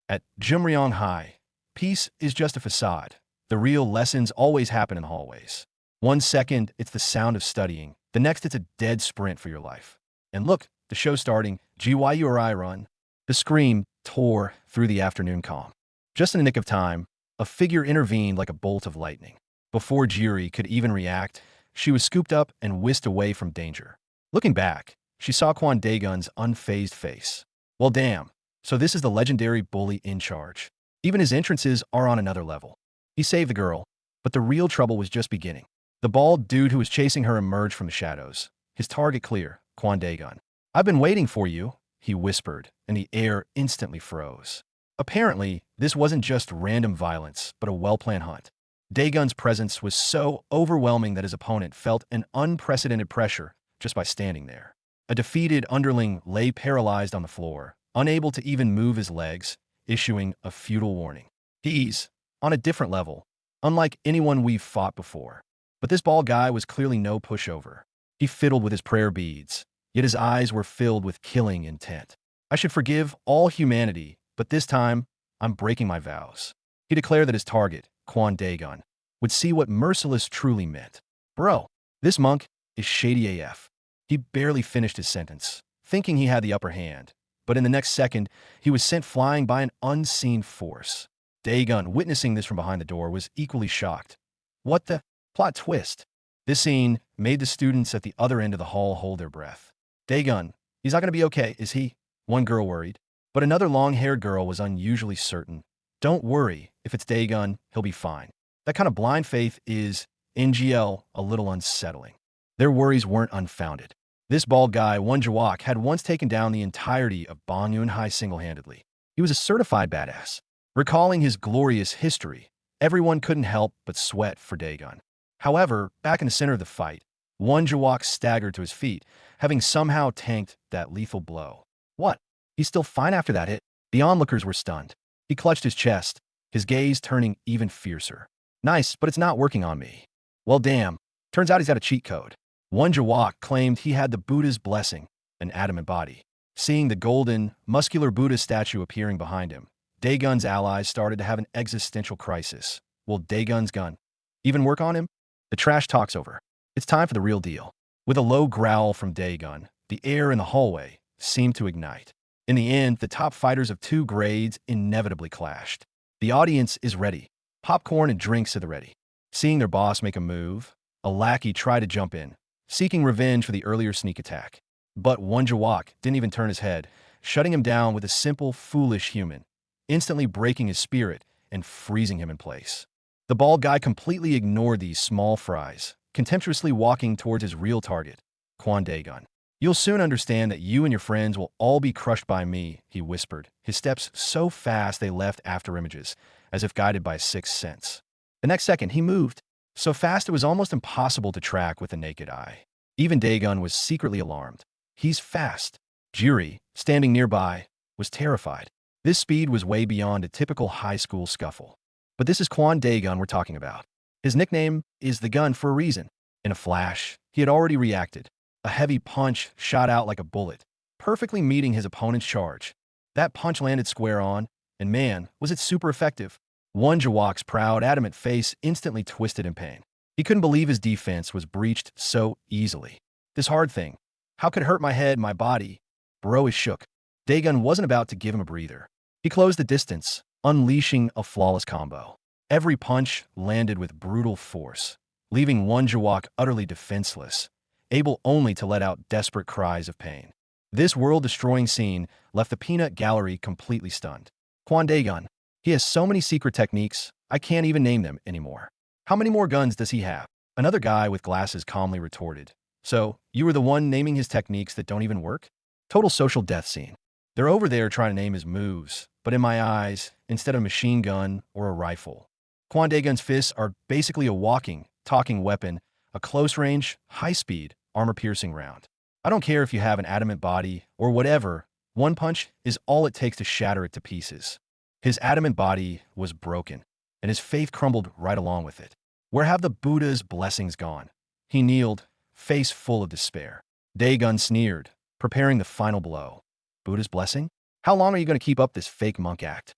At Jumryong High, peace is just a facade. The real lessons always happen in the hallways. One second, it's the sound of studying. The next, it's a dead sprint for your life. And look, the show's starting. GYURI run. The scream tore through the afternoon calm. Just in the nick of time, a figure intervened like a bolt of lightning. Before Jiri could even react, she was scooped up and whisked away from danger. Looking back, she saw Kwon Daegun's unfazed face. Well, damn. So this is the legendary bully in charge. Even his entrances are on another level. He saved the girl, but the real trouble was just beginning. The bald dude who was chasing her emerged from the shadows. His target clear, Kwon Daegun. "I've been waiting for you," he whispered, and the air instantly froze. Apparently, this wasn't just random violence, but a well-planned hunt. Daegun's presence was so overwhelming that his opponent felt an unprecedented pressure just by standing there. A defeated underling lay paralyzed on the floor, unable to even move his legs, issuing a futile warning. He's on a different level, unlike anyone we've fought before. But this bald guy was clearly no pushover. He fiddled with his prayer beads, yet his eyes were filled with killing intent. "I should forgive all humanity, but this time, I'm breaking my vows." He declared that his target, Kwon Daegun, would see what merciless truly meant. Bro, this monk is shady AF. He barely finished his sentence, thinking he had the upper hand. But in the next second, he was sent flying by an unseen force. Daegun, witnessing this from behind the door, was equally shocked. What the plot twist? This scene made the students at the other end of the hall hold their breath. Daegun, he's not going to be okay, is he? One girl worried. But another long-haired girl was unusually certain. Don't worry, if it's Daegun, he'll be fine. That kind of blind faith is, NGL, a little unsettling. Their worries weren't unfounded. This bald guy, Won Jawak, had once taken down the entirety of Bangyun High single-handedly. He was a certified badass. Recalling his glorious history, everyone couldn't help but sweat for Daegun. However, back in the center of the fight, Won Jawak staggered to his feet, having somehow tanked that lethal blow. What? He's still fine after that hit? The onlookers were stunned. He clutched his chest, his gaze turning even fiercer. Nice, but it's not working on me. Well, damn. Turns out he's got a cheat code. Won Jawak claimed he had the Buddha's blessing, an adamant body. Seeing the golden, muscular Buddha statue appearing behind him, Daegun's allies started to have an existential crisis. Will Daegun's gun even work on him? The trash talk's over. It's time for the real deal. With a low growl from Daegun, the air in the hallway seemed to ignite. In the end, the top fighters of two grades inevitably clashed. The audience is ready. Popcorn and drinks at the ready. Seeing their boss make a move, a lackey tried to jump in, seeking revenge for the earlier sneak attack. But Won Jawak didn't even turn his head, shutting him down with a simple, foolish human, instantly breaking his spirit and freezing him in place. The bald guy completely ignored these small fries, contemptuously walking towards his real target, Kwon Daegun. "You'll soon understand that you and your friends will all be crushed by me," he whispered, his steps so fast they left after images, as if guided by a sixth sense. The next second, he moved, so fast it was almost impossible to track with the naked eye. Even Daegun was secretly alarmed. He's fast. Jiri, standing nearby, was terrified. This speed was way beyond a typical high school scuffle. But this is Kwon Daegun we're talking about. His nickname is the gun for a reason. In a flash, he had already reacted. A heavy punch shot out like a bullet, perfectly meeting his opponent's charge. That punch landed square on, and man, was it super effective. Won Jawak's proud, adamant face instantly twisted in pain. He couldn't believe his defense was breached so easily. This hard thing. How could it hurt my head, my body? Bro is shook. Daegun wasn't about to give him a breather. He closed the distance, unleashing a flawless combo. Every punch landed with brutal force, leaving Won Jawak utterly defenseless, able only to let out desperate cries of pain. This world-destroying scene left the peanut gallery completely stunned. Kwon Daegun. He has so many secret techniques, I can't even name them anymore. How many more guns does he have? Another guy with glasses calmly retorted. So, you were the one naming his techniques that don't even work? Total social death scene. They're over there trying to name his moves, but in my eyes, instead of a machine gun or a rifle, Kwon Daegun's fists are basically a walking, talking weapon, a close-range, high-speed, armor-piercing round. I don't care if you have an adamant body or whatever, one punch is all it takes to shatter it to pieces. His adamant body was broken, and his faith crumbled right along with it. Where have the Buddha's blessings gone? He kneeled, face full of despair. Daegun sneered, preparing the final blow. Buddha's blessing? How long are you going to keep up this fake monk act?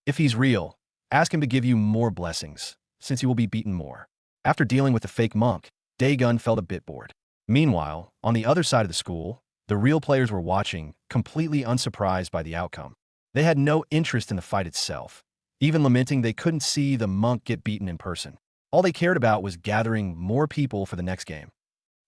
If he's real, ask him to give you more blessings, since you will be beaten more. After dealing with the fake monk, Daegun felt a bit bored. Meanwhile, on the other side of the school, the real players were watching, completely unsurprised by the outcome. They had no interest in the fight itself, even lamenting they couldn't see the monk get beaten in person. All they cared about was gathering more people for the next game.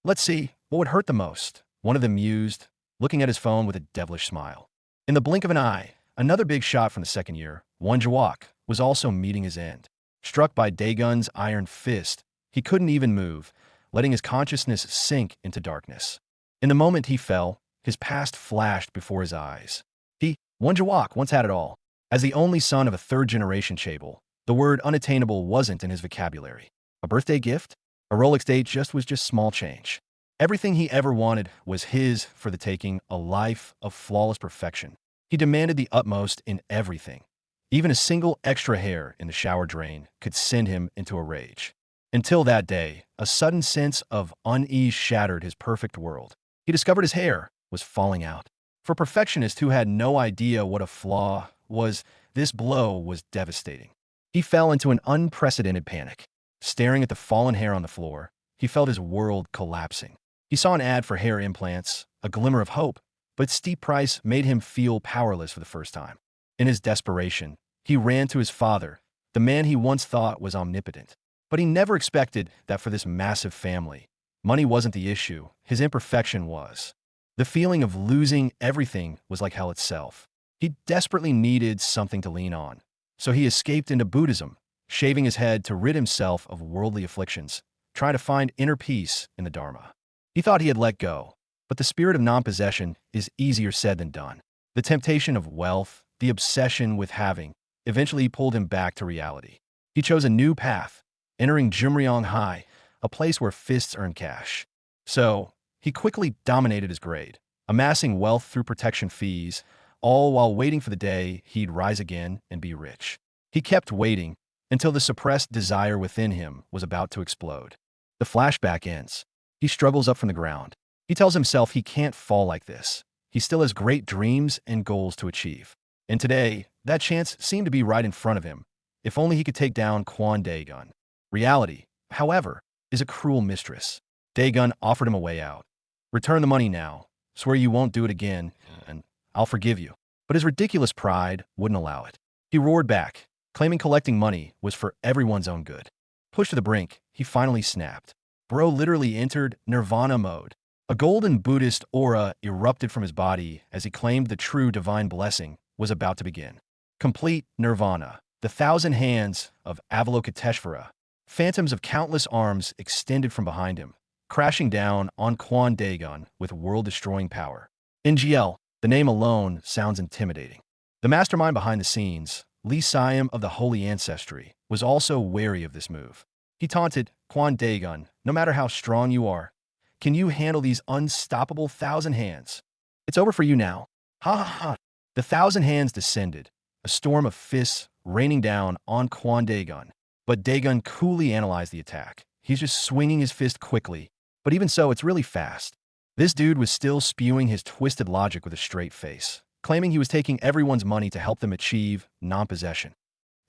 Let's see, what would hurt the most? One of them mused, looking at his phone with a devilish smile. In the blink of an eye, another big shot from the second year, Kwon Daegun, was also meeting his end. Struck by Daegun's iron fist, he couldn't even move, letting his consciousness sink into darkness. In the moment he fell, his past flashed before his eyes. Kwon Daegun once had it all. As the only son of a third-generation chaebol, the word unattainable wasn't in his vocabulary. A birthday gift? A Rolex date was just small change. Everything he ever wanted was his for the taking, a life of flawless perfection. He demanded the utmost in everything. Even a single extra hair in the shower drain could send him into a rage. Until that day, a sudden sense of unease shattered his perfect world. He discovered his hair was falling out. For a perfectionist who had no idea what a flaw was, this blow was devastating. He fell into an unprecedented panic. Staring at the fallen hair on the floor, he felt his world collapsing. He saw an ad for hair implants, a glimmer of hope, but its steep price made him feel powerless for the first time. In his desperation, he ran to his father, the man he once thought was omnipotent. But he never expected that for this massive family, money wasn't the issue, his imperfection was. The feeling of losing everything was like hell itself. He desperately needed something to lean on. So he escaped into Buddhism, shaving his head to rid himself of worldly afflictions, trying to find inner peace in the Dharma. He thought he had let go, but the spirit of non-possession is easier said than done. The temptation of wealth, the obsession with having, eventually pulled him back to reality. He chose a new path, entering Jumryong High, a place where fists earn cash. So, he quickly dominated his grade, amassing wealth through protection fees, all while waiting for the day he'd rise again and be rich. He kept waiting until the suppressed desire within him was about to explode. The flashback ends. He struggles up from the ground. He tells himself he can't fall like this. He still has great dreams and goals to achieve. And today, that chance seemed to be right in front of him. If only he could take down Kwon Daegun. Reality, however, is a cruel mistress. Daegun offered him a way out. Return the money now. Swear you won't do it again, and I'll forgive you. But his ridiculous pride wouldn't allow it. He roared back, claiming collecting money was for everyone's own good. Pushed to the brink, he finally snapped. Bro literally entered nirvana mode. A golden Buddhist aura erupted from his body as he claimed the true divine blessing was about to begin. Complete nirvana, the 1,000 hands of Avalokiteshvara, phantoms of countless arms extended from behind him, crashing down on Kwon Daegun with world-destroying power. NGL, the name alone sounds intimidating. The mastermind behind the scenes, Lee Siam of the Holy Ancestry, was also wary of this move. He taunted Kwon Daegun, no matter how strong you are, can you handle these unstoppable 1,000 hands? It's over for you now. Ha ha ha. The 1,000 hands descended, a storm of fists raining down on Kwon Daegun. But Daegun coolly analyzed the attack. He's just swinging his fist quickly, but even so, it's really fast. This dude was still spewing his twisted logic with a straight face, claiming he was taking everyone's money to help them achieve non-possession.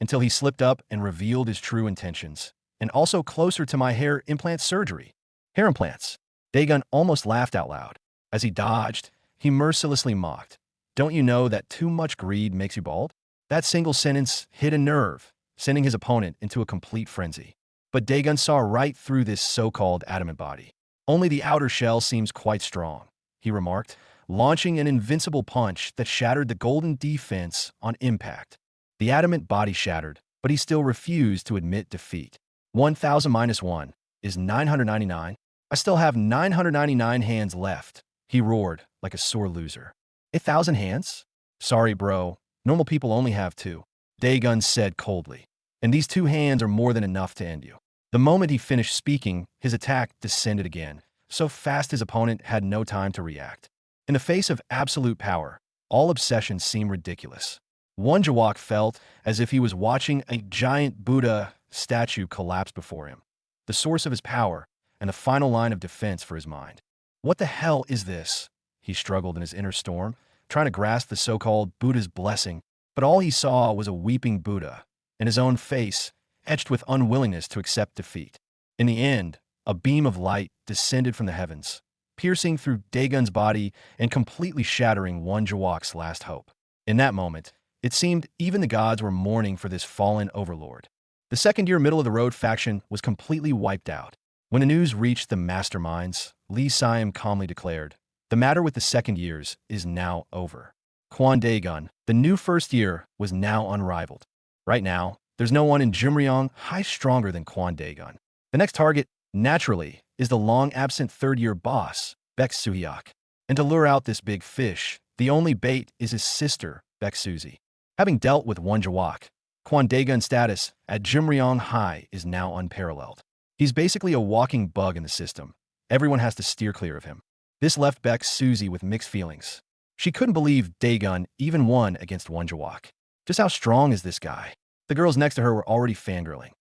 Until he slipped up and revealed his true intentions. And also closer to my hair implant surgery. Hair implants. Daegun almost laughed out loud. As he dodged, he mercilessly mocked. Don't you know that too much greed makes you bald? That single sentence hit a nerve, sending his opponent into a complete frenzy. But Daegun saw right through this so-called adamant body. Only the outer shell seems quite strong, he remarked, launching an invincible punch that shattered the golden defense on impact. The adamant body shattered, but he still refused to admit defeat. 1,000 minus 1 is 999. I still have 999 hands left, he roared like a sore loser. 1,000 hands? Sorry, bro. Normal people only have 2, Daegun said coldly. And these 2 hands are more than enough to end you. The moment he finished speaking, his attack descended again, so fast his opponent had no time to react. In the face of absolute power, all obsessions seemed ridiculous. Kwon Daegun felt as if he was watching a giant Buddha statue collapse before him, the source of his power and the final line of defense for his mind. What the hell is this? He struggled in his inner storm, trying to grasp the so-called Buddha's blessing, But all he saw was a weeping Buddha, and his own face, etched with unwillingness to accept defeat. In the end, a beam of light descended from the heavens, piercing through Daegun's body and completely shattering Won Jawok's last hope. In that moment, it seemed even the gods were mourning for this fallen overlord. The second-year middle-of-the-road faction was completely wiped out. When the news reached the masterminds, Lee Siam calmly declared, "The matter with the second years is now over." Kwon Daegun, the new first year, was now unrivaled. Right now, there's no one in Jumryong high stronger than Kwon Daegun. The next target, naturally, is the long-absent third-year boss, Baek Soo-hyuk. And to lure out this big fish, the only bait is his sister, Baek Suzy. Having dealt with Won Jawok, Kwon Daegun's status at Jumryong High is now unparalleled. He's basically a walking bug in the system. Everyone has to steer clear of him. This left Baek Suzy with mixed feelings. She couldn't believe Daegun even won against Won Jawok. Just how strong is this guy? The girls next to her were already fangirling.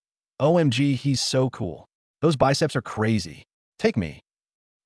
OMG, he's so cool. Those biceps are crazy. Take me.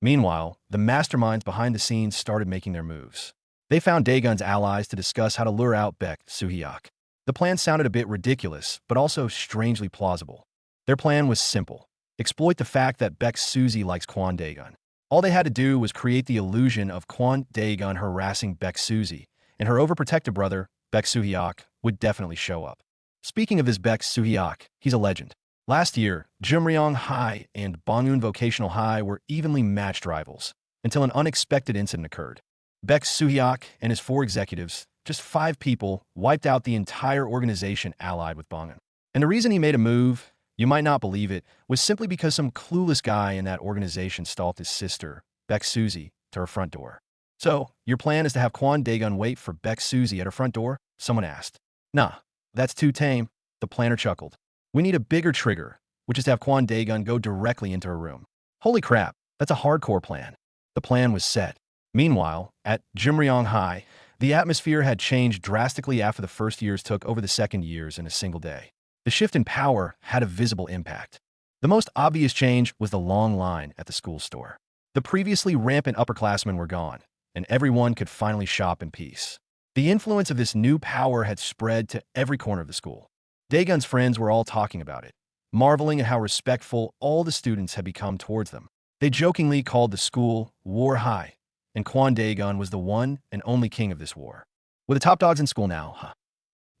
Meanwhile, the masterminds behind the scenes started making their moves. They found Daegun's allies to discuss how to lure out Baek Soo-hyuk. The plan sounded a bit ridiculous, but also strangely plausible. Their plan was simple. Exploit the fact that Baek Suzy likes Kwon Daegun. All they had to do was create the illusion of Kwon Daegun harassing Baek Suzy, and her overprotective brother, Baek Soo-hyuk, would definitely show up. Speaking of this Baek Soo-hyuk, he's a legend. Last year, Jumryong High and Bongun Vocational High were evenly matched rivals, until an unexpected incident occurred. Baek Soo-hyuk and his 4 executives, just 5 people, wiped out the entire organization allied with Bongun. And the reason he made a move, you might not believe it, was simply because some clueless guy in that organization stalked his sister, Baek Suzy, to her front door. "So, your plan is to have Kwon Daegun wait for Baek Suzy at her front door?" someone asked. "Nah, that's too tame," the planner chuckled. "We need a bigger trigger, which is to have Kwon Daegun go directly into her room." Holy crap, that's a hardcore plan. The plan was set. Meanwhile, at Jumryong High, the atmosphere had changed drastically after the first years took over the second years in a single day. The shift in power had a visible impact. The most obvious change was the long line at the school store. The previously rampant upperclassmen were gone, and everyone could finally shop in peace. The influence of this new power had spread to every corner of the school. Daegun's friends were all talking about it, marveling at how respectful all the students had become towards them. They jokingly called the school War High, and Kwon Daegun was the one and only king of this war. "We're the top dogs in school now, huh?"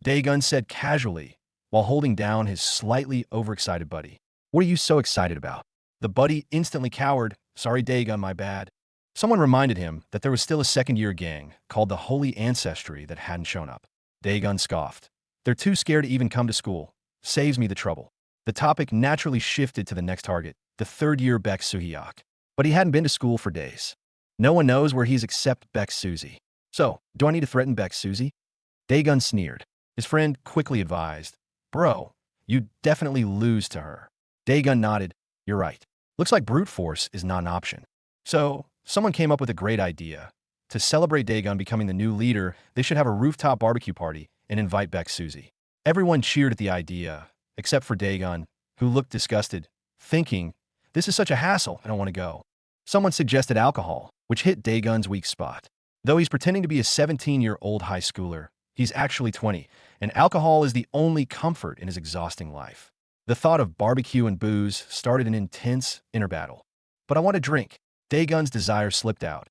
Daegun said casually, while holding down his slightly overexcited buddy. "What are you so excited about?" The buddy instantly cowered. "Sorry, Daegun, my bad." Someone reminded him that there was still a second-year gang called the Holy Ancestry that hadn't shown up. Daegun scoffed. "They're too scared to even come to school. Saves me the trouble." The topic naturally shifted to the next target, the third-year Baek Soo-hyuk. But he hadn't been to school for days. No one knows where he's except Baek Suzy. "So, do I need to threaten Baek Suzy?" Daegun sneered. His friend quickly advised, "Bro, you'd definitely lose to her." Daegun nodded. "You're right. Looks like brute force is not an option." So, someone came up with a great idea. To celebrate Daegun becoming the new leader, they should have a rooftop barbecue party and invite Baek Suzy. Everyone cheered at the idea, except for Daegun, who looked disgusted, thinking, "This is such a hassle, I don't want to go." Someone suggested alcohol, which hit Daegun's weak spot. Though he's pretending to be a 17-year-old high schooler, he's actually 20, and alcohol is the only comfort in his exhausting life. The thought of barbecue and booze started an intense inner battle. "But I want a drink." Daegun's desire slipped out,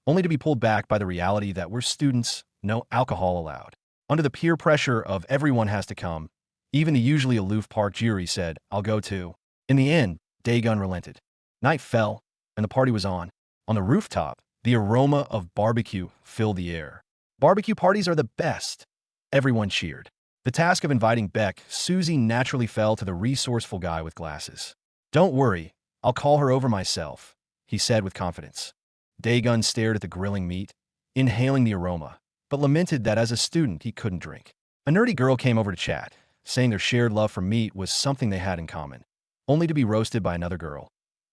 only to be pulled back by the reality that we're students, no alcohol allowed. Under the peer pressure of everyone has to come, even the usually aloof Park Jiri said, "I'll go too." In the end, Daegun relented. Night fell, and the party was on. On the rooftop, the aroma of barbecue filled the air. Barbecue parties are the best. Everyone cheered. The task of inviting Baek Suzy naturally fell to the resourceful guy with glasses. "Don't worry, I'll call her over myself," he said with confidence. Daegun stared at the grilling meat, inhaling the aroma, but lamented that as a student he couldn't drink. A nerdy girl came over to chat, saying their shared love for meat was something they had in common, only to be roasted by another girl.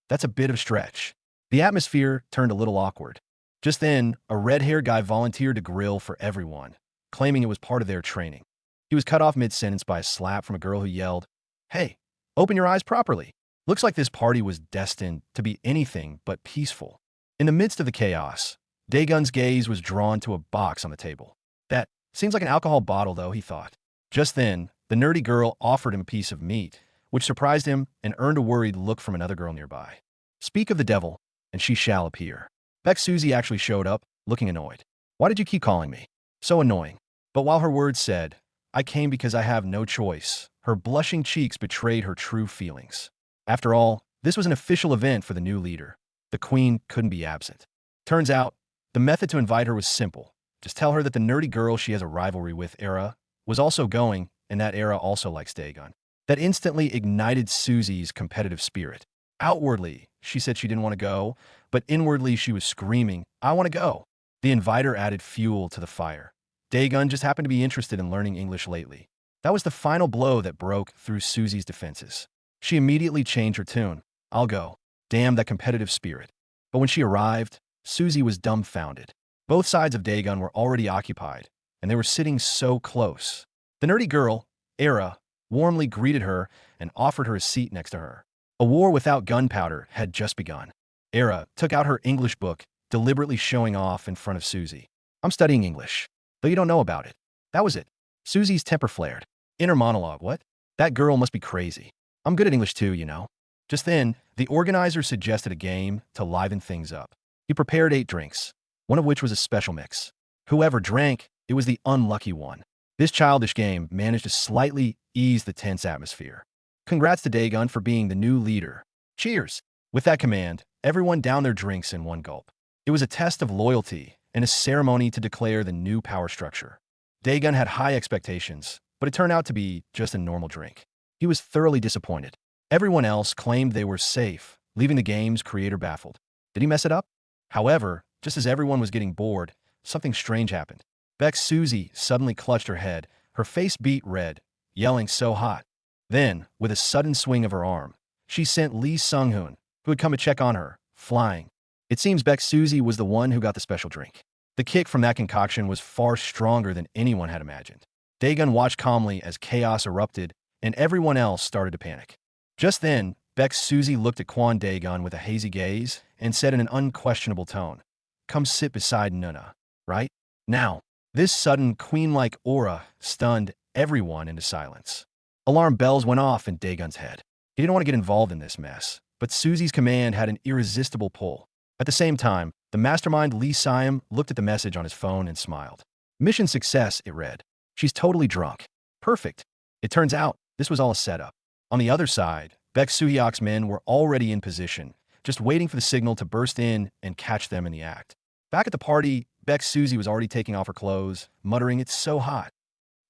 That's a bit of a stretch. The atmosphere turned a little awkward. Just then, a red-haired guy volunteered to grill for everyone, claiming it was part of their training. He was cut off mid-sentence by a slap from a girl who yelled, "Hey, open your eyes properly." Looks like this party was destined to be anything but peaceful. In the midst of the chaos, Daegun's gaze was drawn to a box on the table. That Seems like an alcohol bottle, though, he thought. Just then, the nerdy girl offered him a piece of meat, which surprised him and earned a worried look from another girl nearby. Speak of the devil, and she shall appear. Beck Susie actually showed up, looking annoyed. Why did you keep calling me? So annoying. But while her words said, I came because I have no choice, her blushing cheeks betrayed her true feelings. After all, this was an official event for the new leader. The queen couldn't be absent. Turns out, the method to invite her was simple. Just tell her that the nerdy girl she has a rivalry with, Era, was also going, and that Era also likes Daegun. That instantly ignited Susie's competitive spirit. Outwardly, she said she didn't want to go, but inwardly she was screaming, I want to go. The inviter added fuel to the fire. Daegun just happened to be interested in learning English lately. That was the final blow that broke through Susie's defenses. She immediately changed her tune. I'll go. Damn that competitive spirit. But when she arrived, Susie was dumbfounded. Both sides of Daegun were already occupied, and they were sitting so close. The nerdy girl, Era, warmly greeted her and offered her a seat next to her. A war without gunpowder had just begun. Era took out her English book, deliberately showing off in front of Susie. I'm studying English, though you don't know about it. That was it. Susie's temper flared. Inner monologue, what? That girl must be crazy. I'm good at English too, you know. Just then, the organizer suggested a game to liven things up. He prepared 8 drinks, one of which was a special mix. Whoever drank, it was the unlucky one. This childish game managed to slightly ease the tense atmosphere. Congrats to Daegun for being the new leader. Cheers! With that command, everyone downed their drinks in one gulp. It was a test of loyalty and a ceremony to declare the new power structure. Daegun had high expectations, but it turned out to be just a normal drink. He was thoroughly disappointed. Everyone else claimed they were safe, leaving the game's creator baffled. Did he mess it up? However, just as everyone was getting bored, something strange happened. Beck Susie suddenly clutched her head, her face beat red, yelling so hot. Then, with a sudden swing of her arm, she sent Lee Sung-hoon, who had come to check on her, flying. It seems Beck Susie was the one who got the special drink. The kick from that concoction was far stronger than anyone had imagined. Daegun watched calmly as chaos erupted, and everyone else started to panic. Just then, Beck Susie looked at Kwon Daegun with a hazy gaze and said in an unquestionable tone, Come sit beside Nuna, right? Now. This sudden queen-like aura stunned everyone into silence. Alarm bells went off in Daegun's head. He didn't want to get involved in this mess, but Susie's command had an irresistible pull. At the same time, the mastermind Lee Siam looked at the message on his phone and smiled. Mission success, it read. She's totally drunk. Perfect. It turns out, this was all a setup. On the other side, Beck Soo-hyuk's men were already in position, just waiting for the signal to burst in and catch them in the act. Back at the party, Beck Susie was already taking off her clothes, muttering, It's so hot.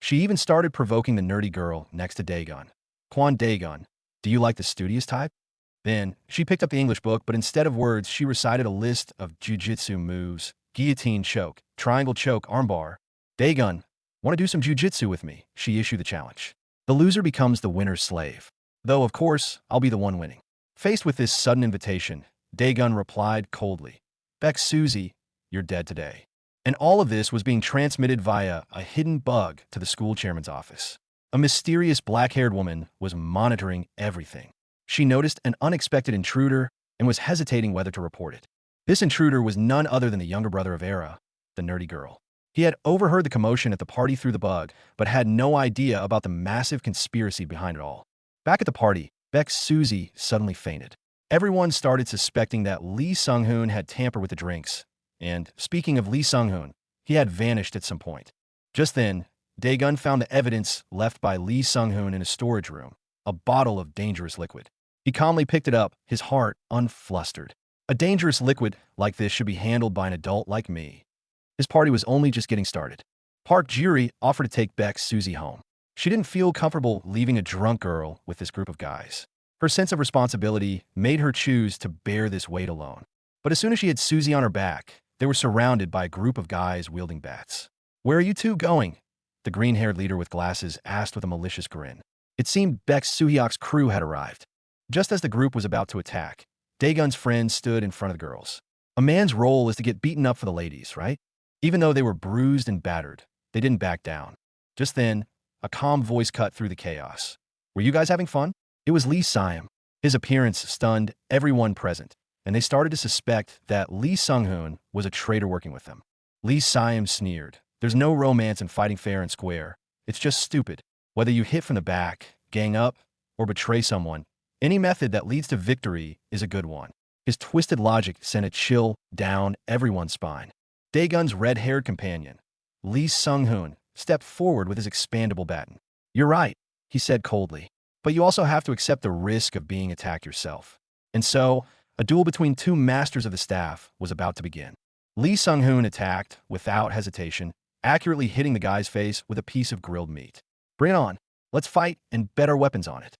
She even started provoking the nerdy girl next to Daegun. Kwon Daegun, do you like the studious type? Then, she picked up the English book, but instead of words, she recited a list of jujitsu moves, guillotine choke, triangle choke, armbar. Daegun, want to do some jujitsu with me? She issued the challenge. The loser becomes the winner's slave. Though, of course, I'll be the one winning. Faced with this sudden invitation, Daegun replied coldly, Beck Susie, you're dead today. And all of this was being transmitted via a hidden bug to the school chairman's office. A mysterious black-haired woman was monitoring everything. She noticed an unexpected intruder and was hesitating whether to report it. This intruder was none other than the younger brother of Era, the nerdy girl. He had overheard the commotion at the party through the bug, but had no idea about the massive conspiracy behind it all. Back at the party, Beck Susie suddenly fainted. Everyone started suspecting that Lee Sung-hoon had tampered with the drinks. And, speaking of Lee Sung-hoon, he had vanished at some point. Just then, Daegun found the evidence left by Lee Sung-hoon in a storage room, a bottle of dangerous liquid. He calmly picked it up, his heart unflustered. A dangerous liquid like this should be handled by an adult like me. His party was only just getting started. Park Juri offered to take Beck Susie home. She didn't feel comfortable leaving a drunk girl with this group of guys. Her sense of responsibility made her choose to bear this weight alone. But as soon as she had Susie on her back, they were surrounded by a group of guys wielding bats. Where are you two going? The green-haired leader with glasses asked with a malicious grin. It seemed Beck Soo-hyuk's crew had arrived. Just as the group was about to attack, Daegun's friend stood in front of the girls. A man's role is to get beaten up for the ladies, right? Even though they were bruised and battered, they didn't back down. Just then, a calm voice cut through the chaos. Were you guys having fun? It was Lee Siam. His appearance stunned everyone present, and they started to suspect that Lee Sung-hoon was a traitor working with them. Lee Siam sneered. There's no romance in fighting fair and square. It's just stupid. Whether you hit from the back, gang up, or betray someone, any method that leads to victory is a good one. His twisted logic sent a chill down everyone's spine. Daegun's red-haired companion, Lee Sung-hoon, stepped forward with his expandable baton. "You're right," he said coldly, "but you also have to accept the risk of being attacked yourself." And so, a duel between two masters of the staff was about to begin. Lee Sung-hoon attacked, without hesitation, accurately hitting the guy's face with a piece of grilled meat. "Bring it on. Let's fight and bet our weapons on it."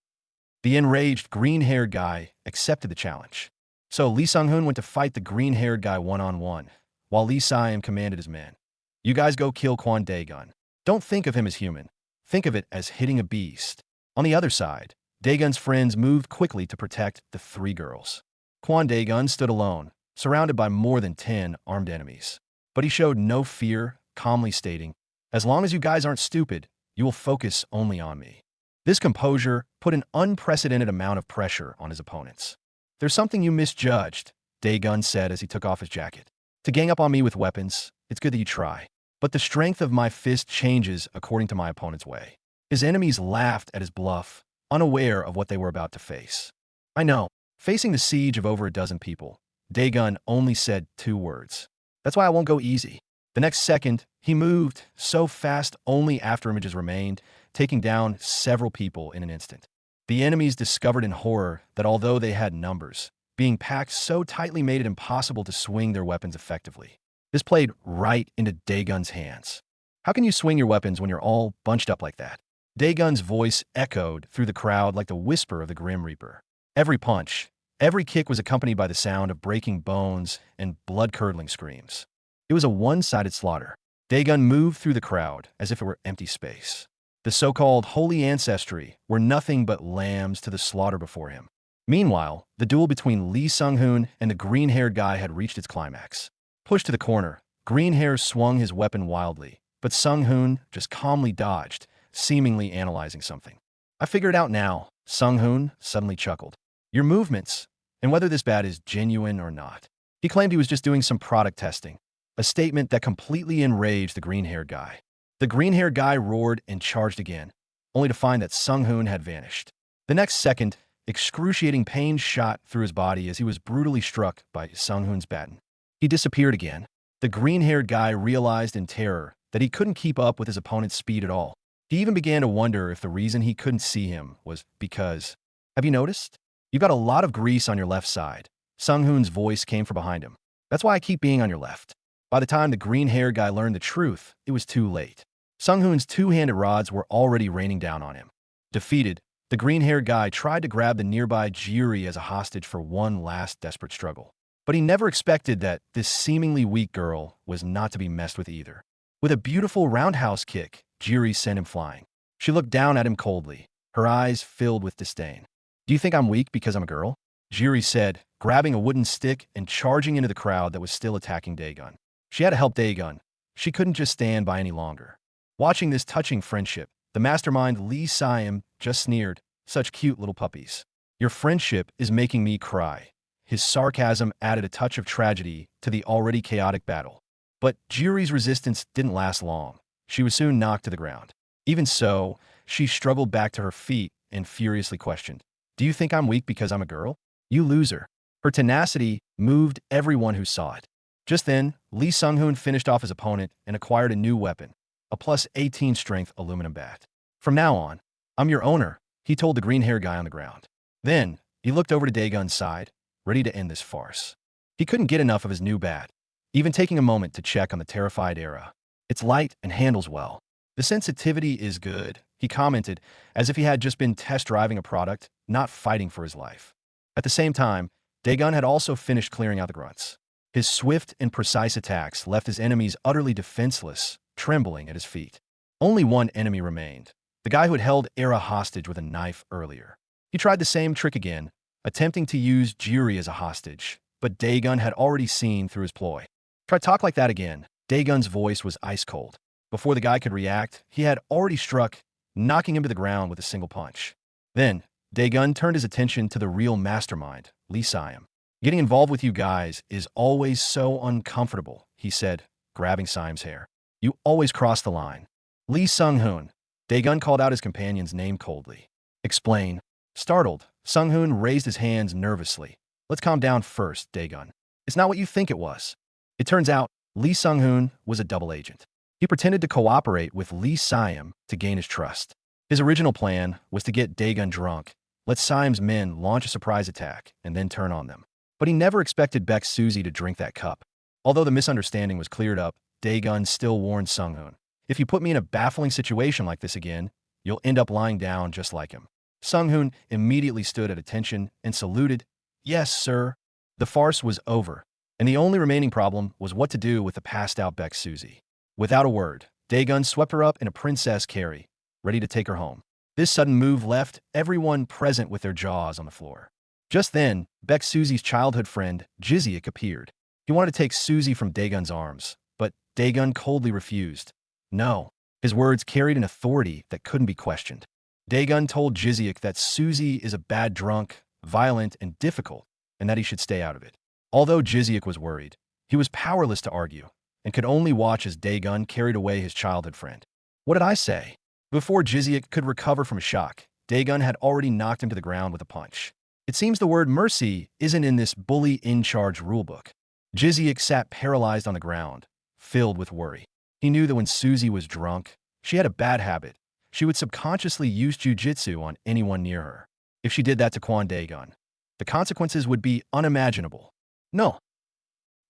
The enraged green-haired guy accepted the challenge. So Lee Sung-hoon went to fight the green-haired guy one-on-one, while Lee Si-am commanded his men. "You guys go kill Kwon Daegun. Don't think of him as human. Think of it as hitting a beast." On the other side, Daegun's friends moved quickly to protect the three girls. Kwon Daegun stood alone, surrounded by more than 10 armed enemies. But he showed no fear, calmly stating, "As long as you guys aren't stupid, you will focus only on me." This composure put an unprecedented amount of pressure on his opponents. "There's something you misjudged," Daegun said as he took off his jacket. "To gang up on me with weapons, it's good that you try. But the strength of my fist changes according to my opponent's way." His enemies laughed at his bluff, unaware of what they were about to face. "I know." Facing the siege of over a dozen people, Daegun only said 2 words. "That's why I won't go easy." The next second, he moved so fast only after images remained, taking down several people in an instant. The enemies discovered in horror that although they had numbers, being packed so tightly made it impossible to swing their weapons effectively. This played right into Daegun's hands. "How can you swing your weapons when you're all bunched up like that?" Daegun's voice echoed through the crowd like the whisper of the Grim Reaper. Every punch, every kick was accompanied by the sound of breaking bones and blood-curdling screams. It was a one-sided slaughter. Daegun moved through the crowd as if it were empty space. The so-called holy ancestry were nothing but lambs to the slaughter before him. Meanwhile, the duel between Lee Sung-hoon and the green-haired guy had reached its climax. Pushed to the corner, Green-hair swung his weapon wildly, but Sung-hoon just calmly dodged, seemingly analyzing something. "I figure it out now," Sung-hoon suddenly chuckled. "Your movements, and whether this bat is genuine or not." He claimed he was just doing some product testing, a statement that completely enraged the green-haired guy. The green-haired guy roared and charged again, only to find that Sung-hoon had vanished. The next second, excruciating pain shot through his body as he was brutally struck by Sung-hoon's baton. He disappeared again. The green-haired guy realized in terror that he couldn't keep up with his opponent's speed at all. He even began to wonder if the reason he couldn't see him was because, "Have you noticed? You've got a lot of grease on your left side." Sung-hoon's voice came from behind him. "That's why I keep being on your left." By the time the green-haired guy learned the truth, it was too late. Sung-hoon's two-handed rods were already raining down on him. Defeated, the green-haired guy tried to grab the nearby Jiri as a hostage for one last desperate struggle. But he never expected that this seemingly weak girl was not to be messed with either. With a beautiful roundhouse kick, Jiri sent him flying. She looked down at him coldly, her eyes filled with disdain. "Do you think I'm weak because I'm a girl?" Jiri said, grabbing a wooden stick and charging into the crowd that was still attacking Daegun. She had to help Daegun. She couldn't just stand by any longer. Watching this touching friendship, the mastermind Lee Si-am just sneered, "Such cute little puppies. Your friendship is making me cry." His sarcasm added a touch of tragedy to the already chaotic battle. But Jiri's resistance didn't last long. She was soon knocked to the ground. Even so, she struggled back to her feet and furiously questioned, "Do you think I'm weak because I'm a girl? You loser." Her tenacity moved everyone who saw it. Just then, Lee Sung-hoon finished off his opponent and acquired a new weapon, a +18 strength aluminum bat. "From now on, I'm your owner," he told the green-haired guy on the ground. Then, he looked over to Daegun's side, ready to end this farce. He couldn't get enough of his new bat, even taking a moment to check on the terrified era. "It's light and handles well. The sensitivity is good," he commented, as if he had just been test driving a product, not fighting for his life. At the same time, Daegun had also finished clearing out the grunts. His swift and precise attacks left his enemies utterly defenseless, trembling at his feet. Only one enemy remained, the guy who had held Era hostage with a knife earlier. He tried the same trick again, attempting to use Jiri as a hostage, but Daegun had already seen through his ploy. "Try talk like that again." Daegun's voice was ice cold. Before the guy could react, he had already struck, knocking him to the ground with a single punch. Then, Daegun turned his attention to the real mastermind, Lee Si-am. "Getting involved with you guys is always so uncomfortable," he said, grabbing Si-am's hair. You always cross the line. Lee Sung-hoon. Daegun called out his companion's name coldly. Explain. Startled, Sung-hoon raised his hands nervously. Let's calm down first, Daegun. It's not what you think it was. It turns out, Lee Sung-hoon was a double agent. He pretended to cooperate with Lee Siam to gain his trust. His original plan was to get Daegun drunk, let Siam's men launch a surprise attack, and then turn on them. But he never expected Baek Suzy to drink that cup. Although the misunderstanding was cleared up, Daegun still warned Sung-hoon. If you put me in a baffling situation like this again, you'll end up lying down just like him. Sung-hoon immediately stood at attention and saluted. Yes, sir. The farce was over, and the only remaining problem was what to do with the passed-out Baek Suzy. Without a word, Daegun swept her up in a princess carry, ready to take her home. This sudden move left everyone present with their jaws on the floor. Just then, Baek Suzy's childhood friend, Jiziak, appeared. He wanted to take Suzy from Daegun's arms, but Daegun coldly refused. No. His words carried an authority that couldn't be questioned. Daegun told Jiziak that Suzy is a bad drunk, violent, and difficult, and that he should stay out of it. Although Jiziak was worried, he was powerless to argue, and could only watch as Daegun carried away his childhood friend. What did I say? Before Jiziak could recover from shock, Daegun had already knocked him to the ground with a punch. It seems the word mercy isn't in this bully in charge rulebook. Jiziak sat paralyzed on the ground, filled with worry. He knew that when Suzy was drunk, she had a bad habit. She would subconsciously use jujitsu on anyone near her. If she did that to Kwon Daegun, the consequences would be unimaginable. No.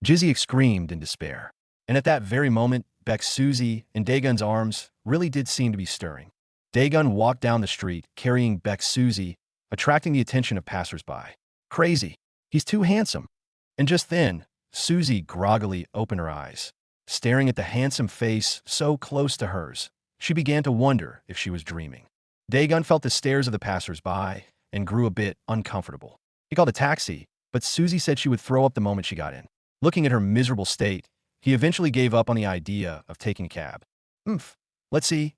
Jiziak screamed in despair. And at that very moment, Baek Suzy in Daegun's arms really did seem to be stirring. Daegun walked down the street carrying Baek Suzy, attracting the attention of passersby. Crazy. He's too handsome. And just then, Suzy groggily opened her eyes. Staring at the handsome face so close to hers, she began to wonder if she was dreaming. Daegun felt the stares of the passersby and grew a bit uncomfortable. He called a taxi, but Suzy said she would throw up the moment she got in. Looking at her miserable state, he eventually gave up on the idea of taking a cab. Let's see.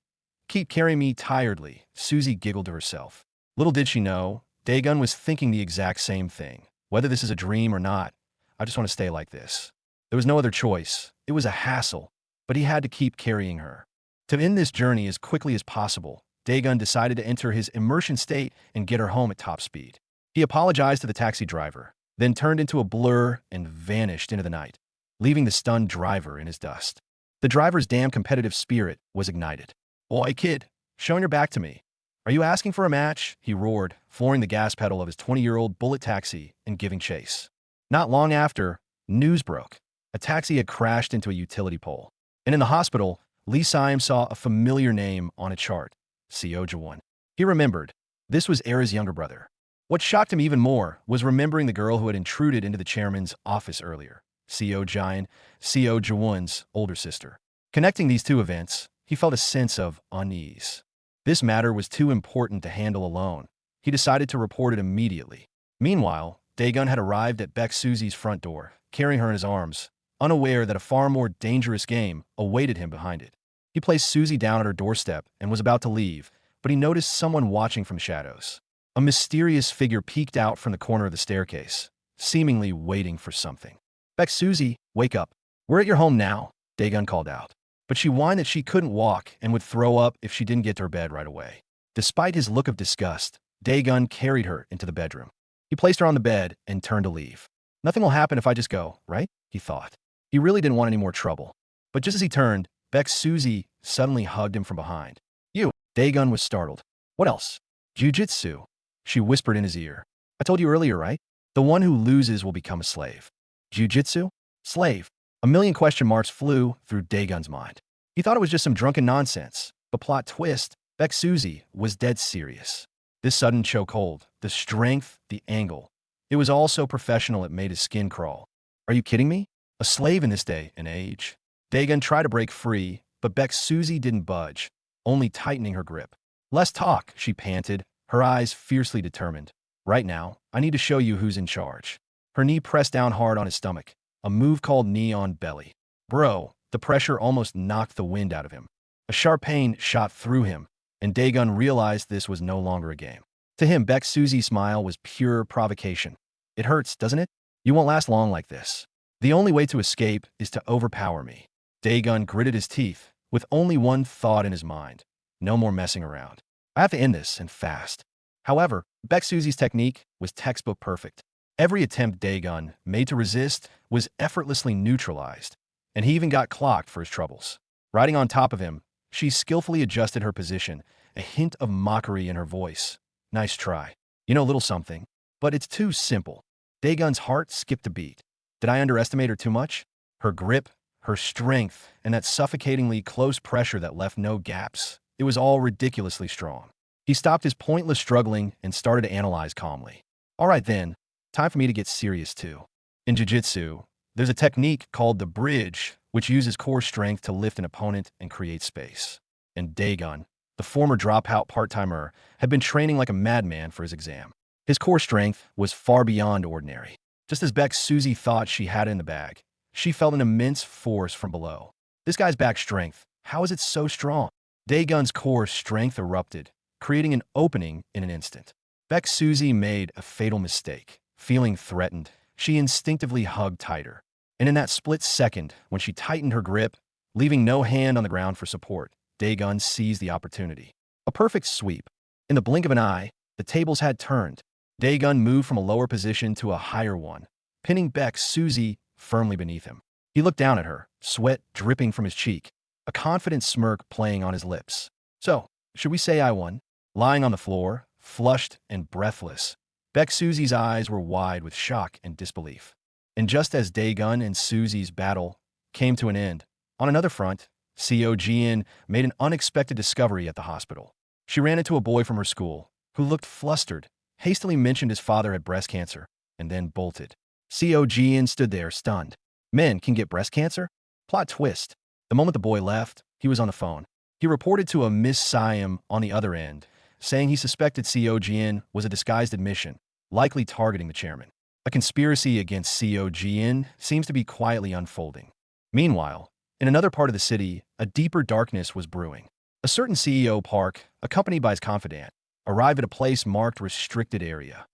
Keep carrying me tiredly, Suzy giggled to herself. Little did she know, Daegun was thinking the exact same thing. Whether this is a dream or not, I just want to stay like this. There was no other choice. It was a hassle, but he had to keep carrying her. To end this journey as quickly as possible, Daegun decided to enter his immersion state and get her home at top speed. He apologized to the taxi driver, then turned into a blur and vanished into the night, leaving the stunned driver in his dust. The driver's damn competitive spirit was ignited. Oi, kid, showing your back to me. Are you asking for a match? He roared, flooring the gas pedal of his 20-year-old Bullied taxi and giving chase. Not long after, news broke. A taxi had crashed into a utility pole. And in the hospital, Lee Siam saw a familiar name on a chart, Seo Jaewon. He remembered. This was Era's younger brother. What shocked him even more was remembering the girl who had intruded into the chairman's office earlier, Seo Jaewon's older sister. Connecting these two events, he felt a sense of unease. This matter was too important to handle alone. He decided to report it immediately. Meanwhile, Daegun had arrived at Baek Suzy's front door, carrying her in his arms, unaware that a far more dangerous game awaited him behind it. He placed Suzy down at her doorstep and was about to leave, but he noticed someone watching from shadows. A mysterious figure peeked out from the corner of the staircase, seemingly waiting for something. Baek Suzy, wake up. We're at your home now, Daegun called out. But she whined that she couldn't walk and would throw up if she didn't get to her bed right away. Despite his look of disgust, Daegun carried her into the bedroom. He placed her on the bed and turned to leave. Nothing will happen if I just go, right? He thought. He really didn't want any more trouble. But just as he turned, Baek Suzy suddenly hugged him from behind. You. Daegun was startled. What else? Jiu-jitsu. She whispered in his ear. I told you earlier, right? The one who loses will become a slave. Jiu-jitsu? Slave. A million question marks flew through Daegun's mind. He thought it was just some drunken nonsense. But plot twist, Baek Suzy was dead serious. This sudden chokehold, the strength, the angle. It was all so professional it made his skin crawl. Are you kidding me? A slave in this day and age? Daegun tried to break free, but Baek Suzy didn't budge, only tightening her grip. Less talk, she panted, her eyes fiercely determined. Right now, I need to show you who's in charge. Her knee pressed down hard on his stomach, a move called knee on belly. Bro, the pressure almost knocked the wind out of him. A sharp pain shot through him, and Daegun realized this was no longer a game. To him, Baek Suzy's smile was pure provocation. It hurts, doesn't it? You won't last long like this. The only way to escape is to overpower me. Daegun gritted his teeth, with only one thought in his mind. No more messing around. I have to end this, and fast. However, Baek-suzi's technique was textbook perfect. Every attempt Daegun made to resist was effortlessly neutralized, and he even got clocked for his troubles. Riding on top of him, she skillfully adjusted her position, a hint of mockery in her voice. Nice try. You know, little something. But it's too simple. Daegun's heart skipped a beat. Did I underestimate her too much? Her grip, her strength, and that suffocatingly close pressure that left no gaps. It was all ridiculously strong. He stopped his pointless struggling and started to analyze calmly. All right then, time for me to get serious too. In jiu-jitsu, there's a technique called the bridge, which uses core strength to lift an opponent and create space. And Daegun, the former dropout part-timer, had been training like a madman for his exam. His core strength was far beyond ordinary. Just as Baek-suzi thought she had it in the bag, she felt an immense force from below. This guy's back strength, how is it so strong? Daegun's core strength erupted, creating an opening in an instant. Baek-suzi made a fatal mistake. Feeling threatened, she instinctively hugged tighter. And in that split second, when she tightened her grip, leaving no hand on the ground for support, Daegun seized the opportunity. A perfect sweep. In the blink of an eye, the tables had turned. Daegun moved from a lower position to a higher one, pinning Baek-suzi firmly beneath him. He looked down at her, sweat dripping from his cheek, a confident smirk playing on his lips. So, should we say I won? Lying on the floor, flushed and breathless, Baek-suzi's eyes were wide with shock and disbelief. And just as Daegun and Suzi's battle came to an end, on another front, Seo Jin made an unexpected discovery at the hospital. She ran into a boy from her school, who looked flustered, hastily mentioned his father had breast cancer, and then bolted. Seo Jin stood there, stunned. Men can get breast cancer? Plot twist. The moment the boy left, he was on the phone. He reported to a Miss Siam on the other end, saying he suspected Seo Jin was a disguised admission, likely targeting the chairman. A conspiracy against Seo Jin seems to be quietly unfolding. Meanwhile, in another part of the city, a deeper darkness was brewing. A certain CEO Park, accompanied by his confidant, arrived at a place marked restricted area.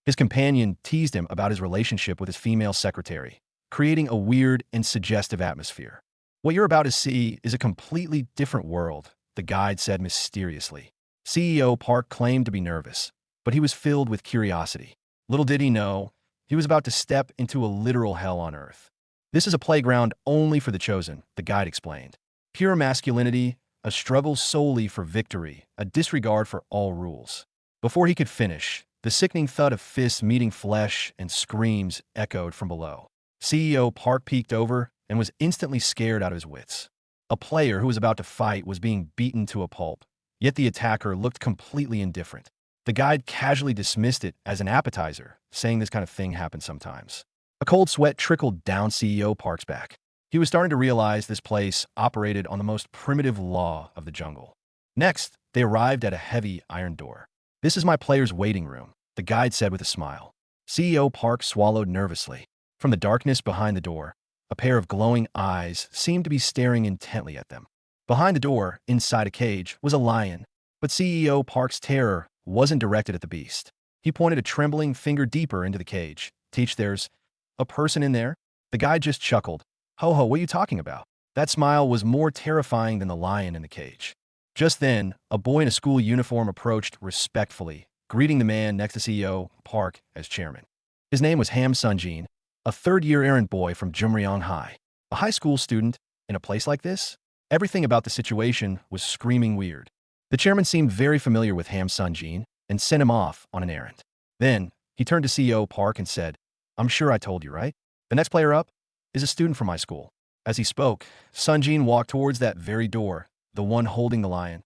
His companion teased him about his relationship with his female secretary, creating a weird and suggestive atmosphere. What you're about to see is a completely different world, the guide said mysteriously. CEO Park claimed to be nervous, but he was filled with curiosity. Little did he know, he was about to step into a literal hell on earth. This is a playground only for the chosen, the guide explained. Pure masculinity, a struggle solely for victory, a disregard for all rules. Before he could finish, the sickening thud of fists meeting flesh and screams echoed from below. CEO Park peeked over and was instantly scared out of his wits. A player who was about to fight was being beaten to a pulp, yet the attacker looked completely indifferent. The guide casually dismissed it as an appetizer, saying this kind of thing happens sometimes. A cold sweat trickled down CEO Park's back. He was starting to realize this place operated on the most primitive law of the jungle. Next, they arrived at a heavy iron door. "This is my player's waiting room," the guide said with a smile. CEO Park swallowed nervously. From the darkness behind the door, a pair of glowing eyes seemed to be staring intently at them. Behind the door, inside a cage, was a lion, but CEO Park's terror wasn't directed at the beast. He pointed a trembling finger deeper into the cage. "Teach, there's a person in there?" The guy just chuckled. "Ho ho, what are you talking about?" That smile was more terrifying than the lion in the cage. Just then, a boy in a school uniform approached respectfully, greeting the man next to CEO Park as chairman. His name was Ham Sunjin, a third-year errand boy from Jumryong High. A high school student in a place like this? Everything about the situation was screaming weird. The chairman seemed very familiar with Ham Sunjin and sent him off on an errand. Then, he turned to CEO Park and said, "I'm sure I told you, right? The next player up is a student from my school." As he spoke, Sunjin walked towards that very door, the one holding the lion.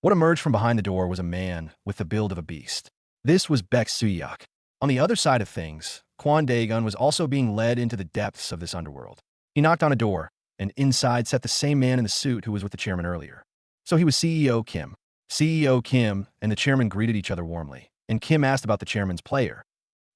What emerged from behind the door was a man with the build of a beast. This was Baek-suzi. On the other side of things, Kwon Daegun was also being led into the depths of this underworld. He knocked on a door, and inside sat the same man in the suit who was with the chairman earlier. So he was CEO Kim. CEO Kim and the chairman greeted each other warmly, and Kim asked about the chairman's player.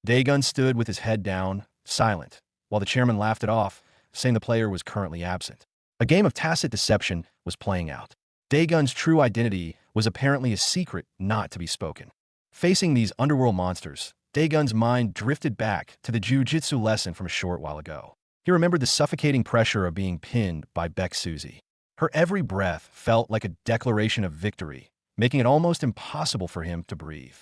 Daegun stood with his head down, silent, while the chairman laughed it off, saying the player was currently absent. A game of tacit deception was playing out. Daegun's true identity was apparently a secret not to be spoken. Facing these underworld monsters, Daegun's mind drifted back to the jiu-jitsu lesson from a short while ago. He remembered the suffocating pressure of being pinned by Baek Suzy. Her every breath felt like a declaration of victory, making it almost impossible for him to breathe.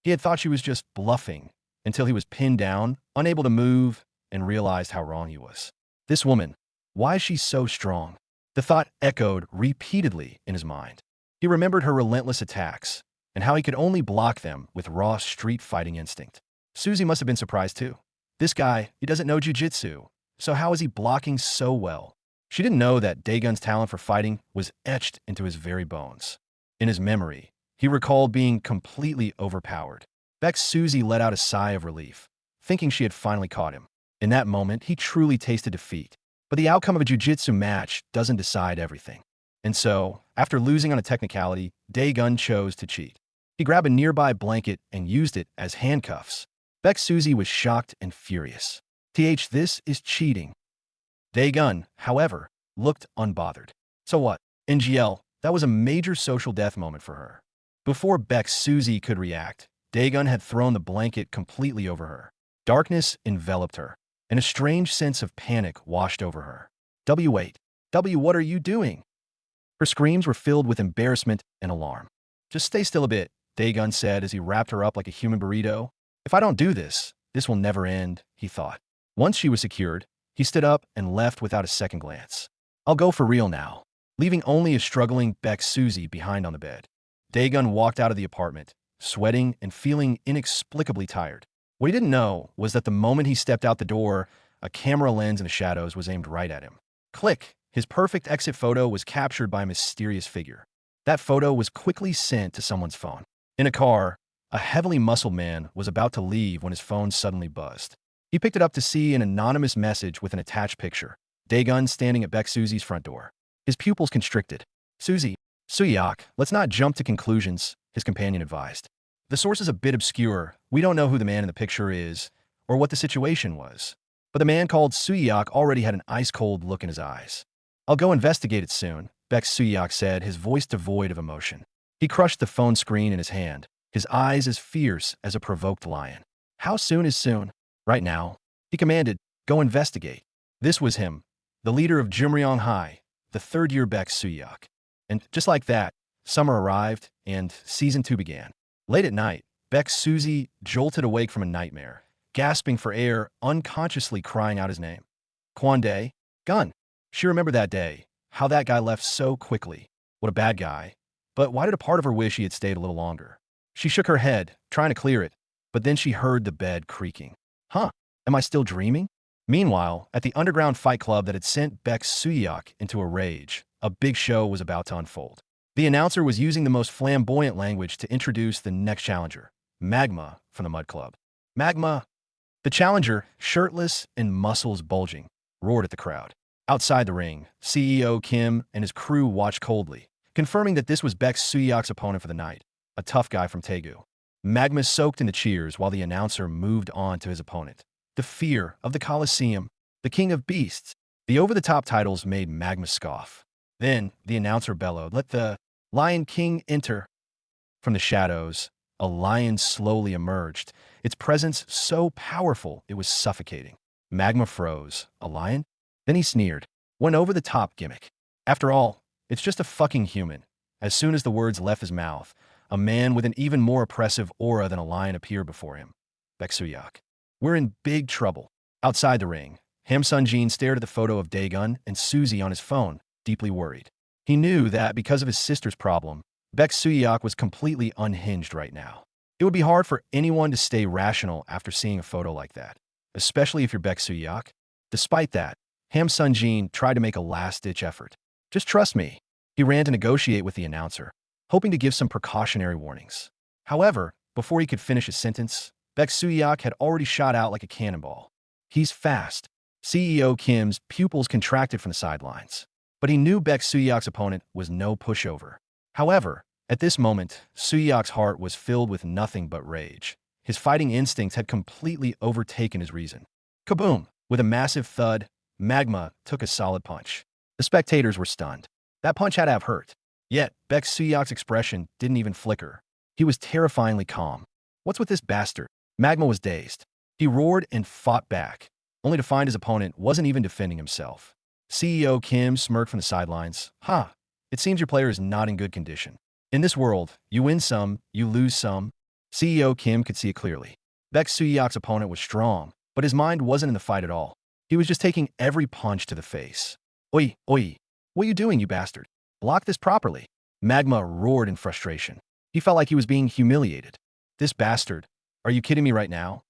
He had thought she was just bluffing until he was pinned down, unable to move, and realized how wrong he was. This woman, why is she so strong? The thought echoed repeatedly in his mind. He remembered her relentless attacks and how he could only block them with raw street fighting instinct. Suzy must have been surprised too. This guy, he doesn't know jujitsu, so how is he blocking so well? She didn't know that Daegun's talent for fighting was etched into his very bones. In his memory, he recalled being completely overpowered. Baek Suzy let out a sigh of relief, thinking she had finally caught him. In that moment, he truly tasted defeat. But the outcome of a jiu-jitsu match doesn't decide everything. And so, after losing on a technicality, Daegun chose to cheat. He grabbed a nearby blanket and used it as handcuffs. Baek Suzy was shocked and furious. This is cheating. Daegun, however, looked unbothered. So what? NGL, that was a major social death moment for her. Before Baek Suzy could react, Daegun had thrown the blanket completely over her. Darkness enveloped her, and a strange sense of panic washed over her. Wait. What are you doing? Her screams were filled with embarrassment and alarm. Just stay still a bit, Daegun said as he wrapped her up like a human burrito. If I don't do this, this will never end, he thought. Once she was secured, he stood up and left without a second glance. I'll go for real now, leaving only a struggling Baek Suzy behind on the bed. Daegun walked out of the apartment, sweating and feeling inexplicably tired. What he didn't know was that the moment he stepped out the door, a camera lens in the shadows was aimed right at him. Click! His perfect exit photo was captured by a mysterious figure. That photo was quickly sent to someone's phone. In a car, a heavily muscled man was about to leave when his phone suddenly buzzed. He picked it up to see an anonymous message with an attached picture. Daegun standing at Baek Suzy's front door. His pupils constricted. Suyak, let's not jump to conclusions, his companion advised. The source is a bit obscure. We don't know who the man in the picture is or what the situation was. But the man called Suyak already had an ice-cold look in his eyes. I'll go investigate it soon, Baek Suyak said, his voice devoid of emotion. He crushed the phone screen in his hand, his eyes as fierce as a provoked lion. How soon is soon? Right now. He commanded, go investigate. This was him, the leader of Jumryong High, the third-year Baek Suyak. And just like that, summer arrived and season 2 began. Late at night, Baek Suzy jolted awake from a nightmare, gasping for air, unconsciously crying out his name. Kwon Daegun. She remembered that day, how that guy left so quickly. What a bad guy. But why did a part of her wish he had stayed a little longer? She shook her head, trying to clear it, but then she heard the bed creaking. Am I still dreaming? Meanwhile, at the underground fight club that had sent Baek Suyak into a rage, a big show was about to unfold. The announcer was using the most flamboyant language to introduce the next challenger, Magma from the Mud Club. Magma! The challenger, shirtless and muscles bulging, roared at the crowd. Outside the ring, CEO Kim and his crew watched coldly, confirming that this was Baek Suyak's opponent for the night, a tough guy from Daegu. Magma soaked in the cheers while the announcer moved on to his opponent. The fear of the Colosseum, the king of beasts. The over-the-top titles made Magma scoff. Then, the announcer bellowed, let the Lion King enter. From the shadows, a lion slowly emerged, its presence so powerful it was suffocating. Magma froze. A lion? Then he sneered. What an over-the-top gimmick. After all, it's just a fucking human. As soon as the words left his mouth, a man with an even more oppressive aura than a lion appeared before him. Baek Suyak. We're in big trouble. Outside the ring, Ham Sun-jin stared at the photo of Daegun and Suzy on his phone, deeply worried. He knew that because of his sister's problem, Baek Suyak was completely unhinged right now. It would be hard for anyone to stay rational after seeing a photo like that, especially if you're Baek Suyak. Despite that, Ham Sun-jin tried to make a last-ditch effort. Just trust me. He ran to negotiate with the announcer, hoping to give some precautionary warnings. However, before he could finish his sentence, Baek Suyak had already shot out like a cannonball. He's fast. CEO Kim's pupils contracted from the sidelines. But he knew Baek Suyak's opponent was no pushover. However, at this moment, Suyak's heart was filled with nothing but rage. His fighting instincts had completely overtaken his reason. Kaboom! With a massive thud, Magma took a solid punch. The spectators were stunned. That punch had to have hurt. Yet, Baek Suyak's expression didn't even flicker. He was terrifyingly calm. What's with this bastard? Magma was dazed. He roared and fought back. only to find his opponent wasn't even defending himself. CEO Kim smirked from the sidelines. Ha! It seems your player is not in good condition. In this world, you win some, you lose some. CEO Kim could see it clearly. Baek Suyak's opponent was strong, but his mind wasn't in the fight at all. He was just taking every punch to the face. Oi, oi, what are you doing, you bastard? Block this properly. Magma roared in frustration. He felt like he was being humiliated. This bastard. Are you kidding me right now?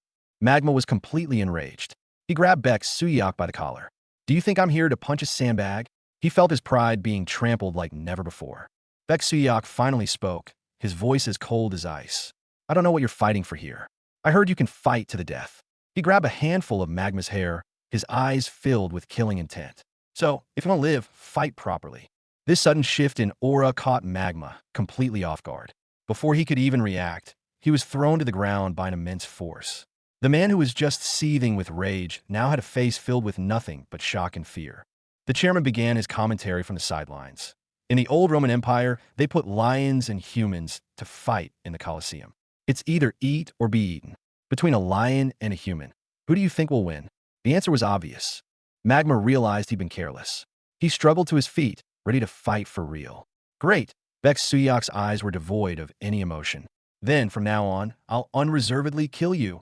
Magma was completely enraged. He grabbed Baek Suyak by the collar. Do you think I'm here to punch a sandbag? He felt his pride being trampled like never before. Baek Suyak finally spoke, his voice as cold as ice. I don't know what you're fighting for here. I heard you can fight to the death. He grabbed a handful of Magma's hair, his eyes filled with killing intent. So, if you want to live, fight properly. This sudden shift in aura caught Magma completely off guard. Before he could even react, he was thrown to the ground by an immense force. The man who was just seething with rage now had a face filled with nothing but shock and fear. The chairman began his commentary from the sidelines. In the old Roman Empire, they put lions and humans to fight in the Colosseum. It's either eat or be eaten. Between a lion and a human, who do you think will win? The answer was obvious. Magma realized he'd been careless. He struggled to his feet, ready to fight for real. Great! Baek Suyak's eyes were devoid of any emotion. Then, from now on, I'll unreservedly kill you.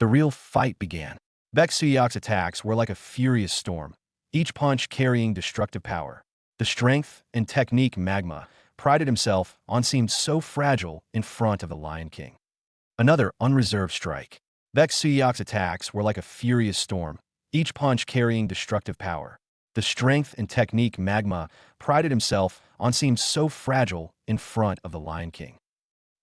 The real fight began. Baek Suyak's attacks were like a furious storm, each punch carrying destructive power. The strength and technique Magma prided himself on seemed so fragile in front of the Lion King. Another unreserved strike. Baek Suyak's attacks were like a furious storm, each punch carrying destructive power. The strength and technique Magma prided himself on seemed so fragile in front of the Lion King.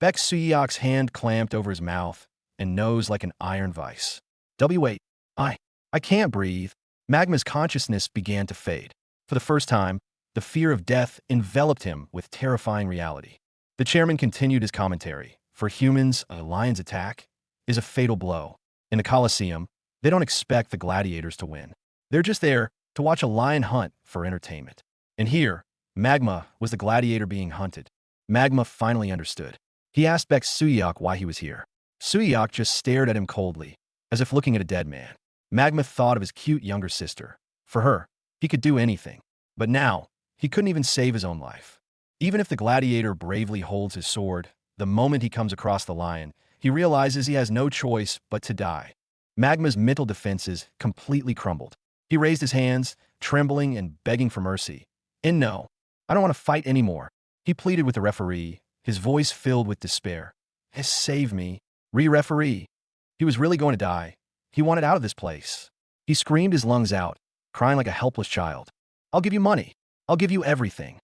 Baek Suyak's hand clamped over his mouth and nose like an iron vice. Wait, I can't breathe. Magma's consciousness began to fade. For the first time, the fear of death enveloped him with terrifying reality. The chairman continued his commentary. For humans, a lion's attack is a fatal blow. In the Colosseum, they don't expect the gladiators to win. They're just there to watch a lion hunt for entertainment. And here, Magma was the gladiator being hunted. Magma finally understood. He asked Baek Suyak why he was here. Suyak just stared at him coldly, as if looking at a dead man. Magma thought of his cute younger sister. For her, he could do anything. But now, he couldn't even save his own life. Even if the gladiator bravely holds his sword, the moment he comes across the lion, he realizes he has no choice but to die. Magma's mental defenses completely crumbled. He raised his hands, trembling and begging for mercy. And no, I don't want to fight anymore. He pleaded with the referee, his voice filled with despair. Save me. Referee. He was really going to die. He wanted out of this place. He screamed his lungs out, crying like a helpless child. I'll give you money. I'll give you everything.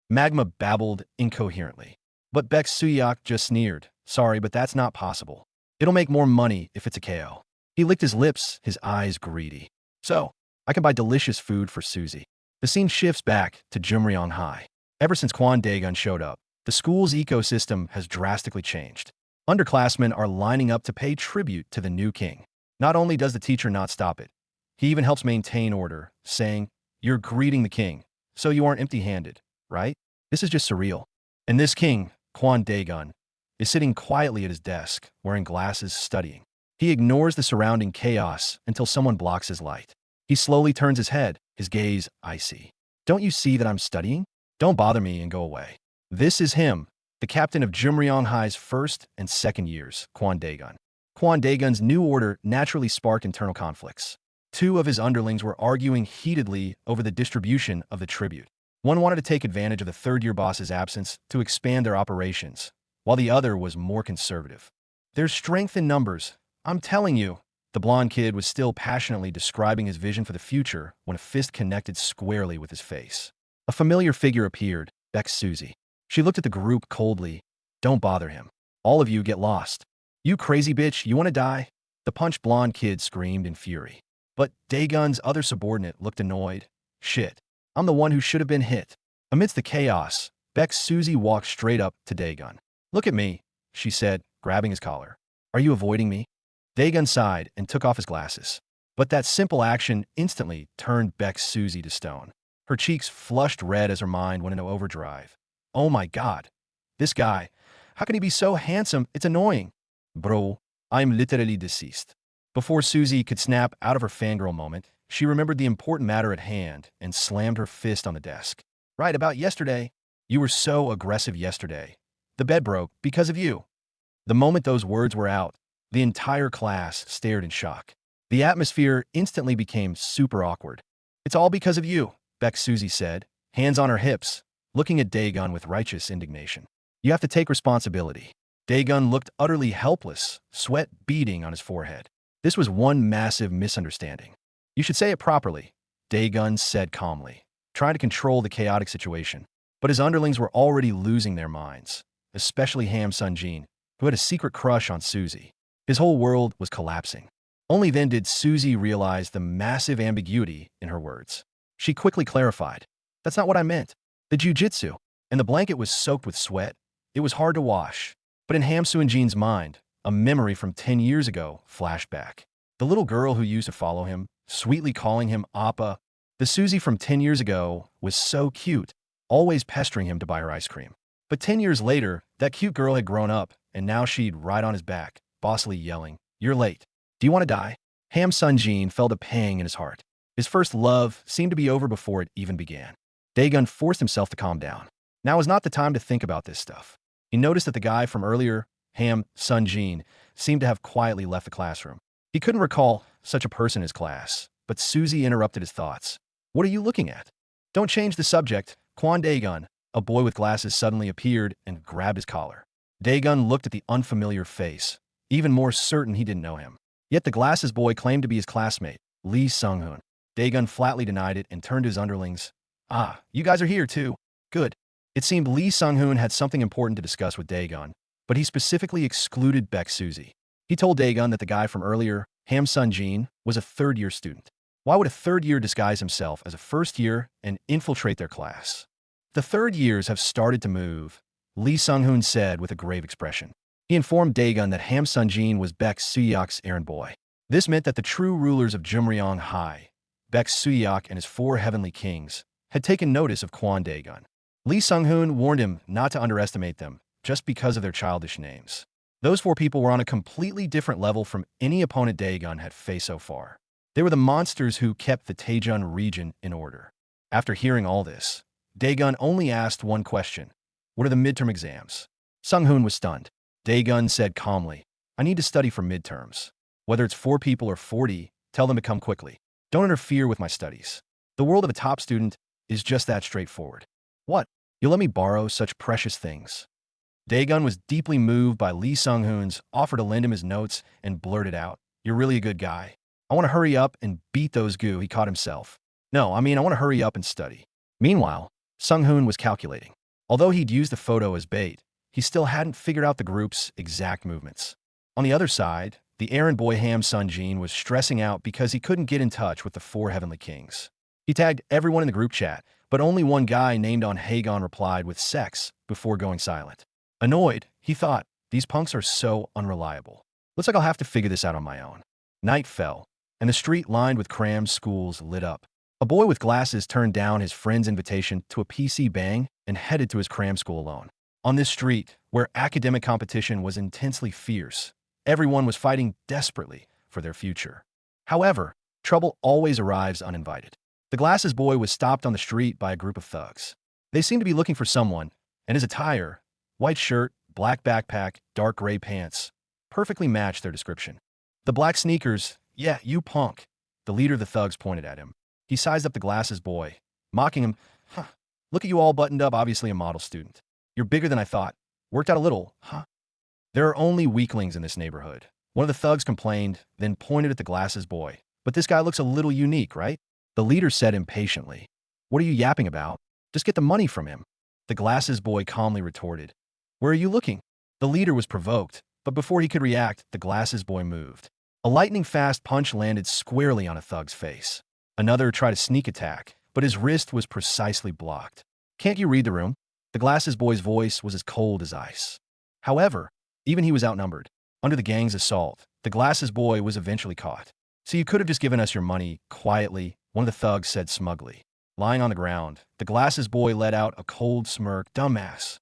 Magma babbled incoherently. But Baek Suyak just sneered. Sorry, but that's not possible. It'll make more money if it's a KO. He licked his lips, his eyes greedy. So, I can buy delicious food for Suzy. The scene shifts back to Jumryong High. Ever since Kwon Daegun showed up, the school's ecosystem has drastically changed. Underclassmen are lining up to pay tribute to the new king. Not only does the teacher not stop it, he even helps maintain order, saying, You're greeting the king, so you aren't empty-handed, right? This is just surreal. And this king, Kwon Daegun, is sitting quietly at his desk, wearing glasses, studying. He ignores the surrounding chaos until someone blocks his light. He slowly turns his head, his gaze icy. Don't you see that I'm studying? Don't bother me and go away. This is him, the captain of Jumryong High's first and second years, Kwon Daegun. Kwon Daegun's new order naturally sparked internal conflicts. Two of his underlings were arguing heatedly over the distribution of the tribute. One wanted to take advantage of the third-year boss's absence to expand their operations, while the other was more conservative. There's strength in numbers, I'm telling you. The blonde kid was still passionately describing his vision for the future when a fist connected squarely with his face. A familiar figure appeared, Baek Suzy. She looked at the group coldly. Don't bother him. All of you get lost. You crazy bitch, you want to die? The punch blonde kid screamed in fury. But Daegun's other subordinate looked annoyed. Shit, I'm the one who should have been hit. Amidst the chaos, Baek Suzy walked straight up to Daegun. Look at me, she said, grabbing his collar. Are you avoiding me? Daegun sighed and took off his glasses. But that simple action instantly turned Baek Suzy to stone. Her cheeks flushed red as her mind went into overdrive. Oh my god. This guy. How can he be so handsome? It's annoying. Bro, I'm literally deceased. Before Suzy could snap out of her fangirl moment, she remembered the important matter at hand and slammed her fist on the desk. Right, about yesterday. You were so aggressive yesterday. The bed broke because of you. The moment those words were out, the entire class stared in shock. The atmosphere instantly became super awkward. It's all because of you, Suzy said, hands on her hips, looking at Daegun with righteous indignation. You have to take responsibility. Daegun looked utterly helpless, sweat beading on his forehead. This was one massive misunderstanding. You should say it properly, Daegun said calmly, trying to control the chaotic situation. But his underlings were already losing their minds, especially Ham Sunjin, who had a secret crush on Suzy. His whole world was collapsing. Only then did Suzy realize the massive ambiguity in her words. She quickly clarified, "That's not what I meant. The jujitsu." And the blanket was soaked with sweat. It was hard to wash. But in Ham Sunjin's mind, a memory from 10 years ago flashed back. The little girl who used to follow him, sweetly calling him Appa. The Suzy from 10 years ago was so cute, always pestering him to buy her ice cream. But 10 years later, that cute girl had grown up, and now she'd ride on his back, bossily yelling, "You're late. Do you want to die?" Ham Sunjin felt a pang in his heart. His first love seemed to be over before it even began. Daegun forced himself to calm down. Now is not the time to think about this stuff. He noticed that the guy from earlier, Ham Sunjin, seemed to have quietly left the classroom. He couldn't recall such a person in his class, but Suzy interrupted his thoughts. "What are you looking at?" "Don't change the subject." Kwon Daegun, a boy with glasses, suddenly appeared and grabbed his collar. Daegun looked at the unfamiliar face, even more certain he didn't know him. Yet the glasses boy claimed to be his classmate, Lee Sung-hoon. Daegun flatly denied it and turned to his underlings. "Ah, you guys are here too. Good." It seemed Lee Sung-hoon had something important to discuss with Daegun, but he specifically excluded Suzy. He told Daegun that the guy from earlier, Ham Sunjin, was a third-year student. Why would a third-year disguise himself as a first-year and infiltrate their class? "The third years have started to move," Lee Sung-hoon said with a grave expression. He informed Daegun that Ham Sunjin was Baek Suyak's errand boy. This meant that the true rulers of Jumryong High, Baek Suyak and his 4 heavenly kings, had taken notice of Kwon Daegun. Lee Sung-hoon warned him not to underestimate them just because of their childish names. Those 4 people were on a completely different level from any opponent Daegun had faced so far. They were the monsters who kept the Taejun region in order. After hearing all this, Daegun only asked one question. "What are the midterm exams?" Sung-hoon was stunned. Daegun said calmly, "I need to study for midterms. Whether it's 4 people or 40, tell them to come quickly. Don't interfere with my studies." The world of a top student is just that straightforward. "What? You'll let me borrow such precious things?" Daegun was deeply moved by Lee Sung-hoon's offer to lend him his notes and blurted out, "You're really a good guy. I want to hurry up and beat those goo," he caught himself. "No, I want to hurry up and study." Meanwhile, Sung-hoon was calculating. Although he'd used the photo as bait, he still hadn't figured out the group's exact movements. On the other side, the errand boy Ham Sunjin was stressing out because he couldn't get in touch with the 4 heavenly kings. He tagged everyone in the group chat, but only one guy named on Haegon replied with sex before going silent. Annoyed, he thought, "These punks are so unreliable. Looks like I'll have to figure this out on my own." Night fell, and the street lined with cram schools lit up. A boy with glasses turned down his friend's invitation to a PC bang and headed to his cram school alone. On this street, where academic competition was intensely fierce, everyone was fighting desperately for their future. However, trouble always arrives uninvited. The glasses boy was stopped on the street by a group of thugs. They seemed to be looking for someone, and his attire, white shirt, black backpack, dark gray pants, perfectly matched their description. "The black sneakers, yeah, you punk," the leader of the thugs pointed at him. He sized up the glasses boy, mocking him, "Huh, look at you all buttoned up, obviously a model student. You're bigger than I thought. Worked out a little, huh?" "There are only weaklings in this neighborhood," one of the thugs complained, then pointed at the glasses boy. "But this guy looks a little unique, right?" The leader said impatiently. "What are you yapping about? Just get the money from him." The glasses boy calmly retorted. "Where are you looking?" The leader was provoked, but before he could react, the glasses boy moved. A lightning-fast punch landed squarely on a thug's face. Another tried a sneak attack, but his wrist was precisely blocked. "Can't you read the room?" The glasses boy's voice was as cold as ice. However, even he was outnumbered. Under the gang's assault, the glasses boy was eventually caught. "So you could have just given us your money quietly," one of the thugs said smugly. Lying on the ground, the glasses boy let out a cold smirk. "Dumbass."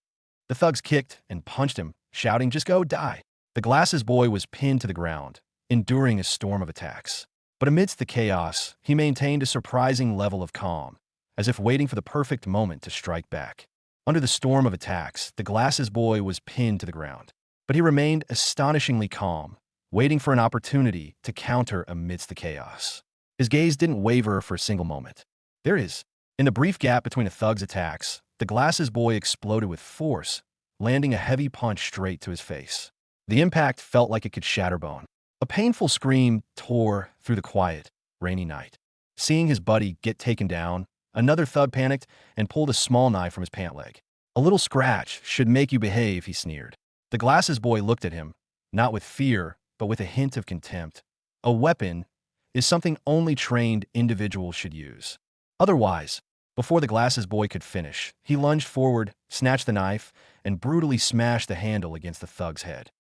The thugs kicked and punched him, shouting, "Just go die." The glasses boy was pinned to the ground, enduring a storm of attacks. But amidst the chaos, he maintained a surprising level of calm, as if waiting for the perfect moment to strike back. Under the storm of attacks, the glasses boy was pinned to the ground. But he remained astonishingly calm, waiting for an opportunity to counter amidst the chaos. His gaze didn't waver for a single moment. There it is. In the brief gap between a thug's attacks, the glasses boy exploded with force, landing a heavy punch straight to his face. The impact felt like it could shatter bone. A painful scream tore through the quiet, rainy night. Seeing his buddy get taken down, another thug panicked and pulled a small knife from his pant leg. "A little scratch should make you behave," he sneered. The glasses boy looked at him, not with fear, but with a hint of contempt. A weapon is something only trained individuals should use. Otherwise, before the glasses boy could finish, he lunged forward, snatched the knife, and brutally smashed the handle against the thug's head.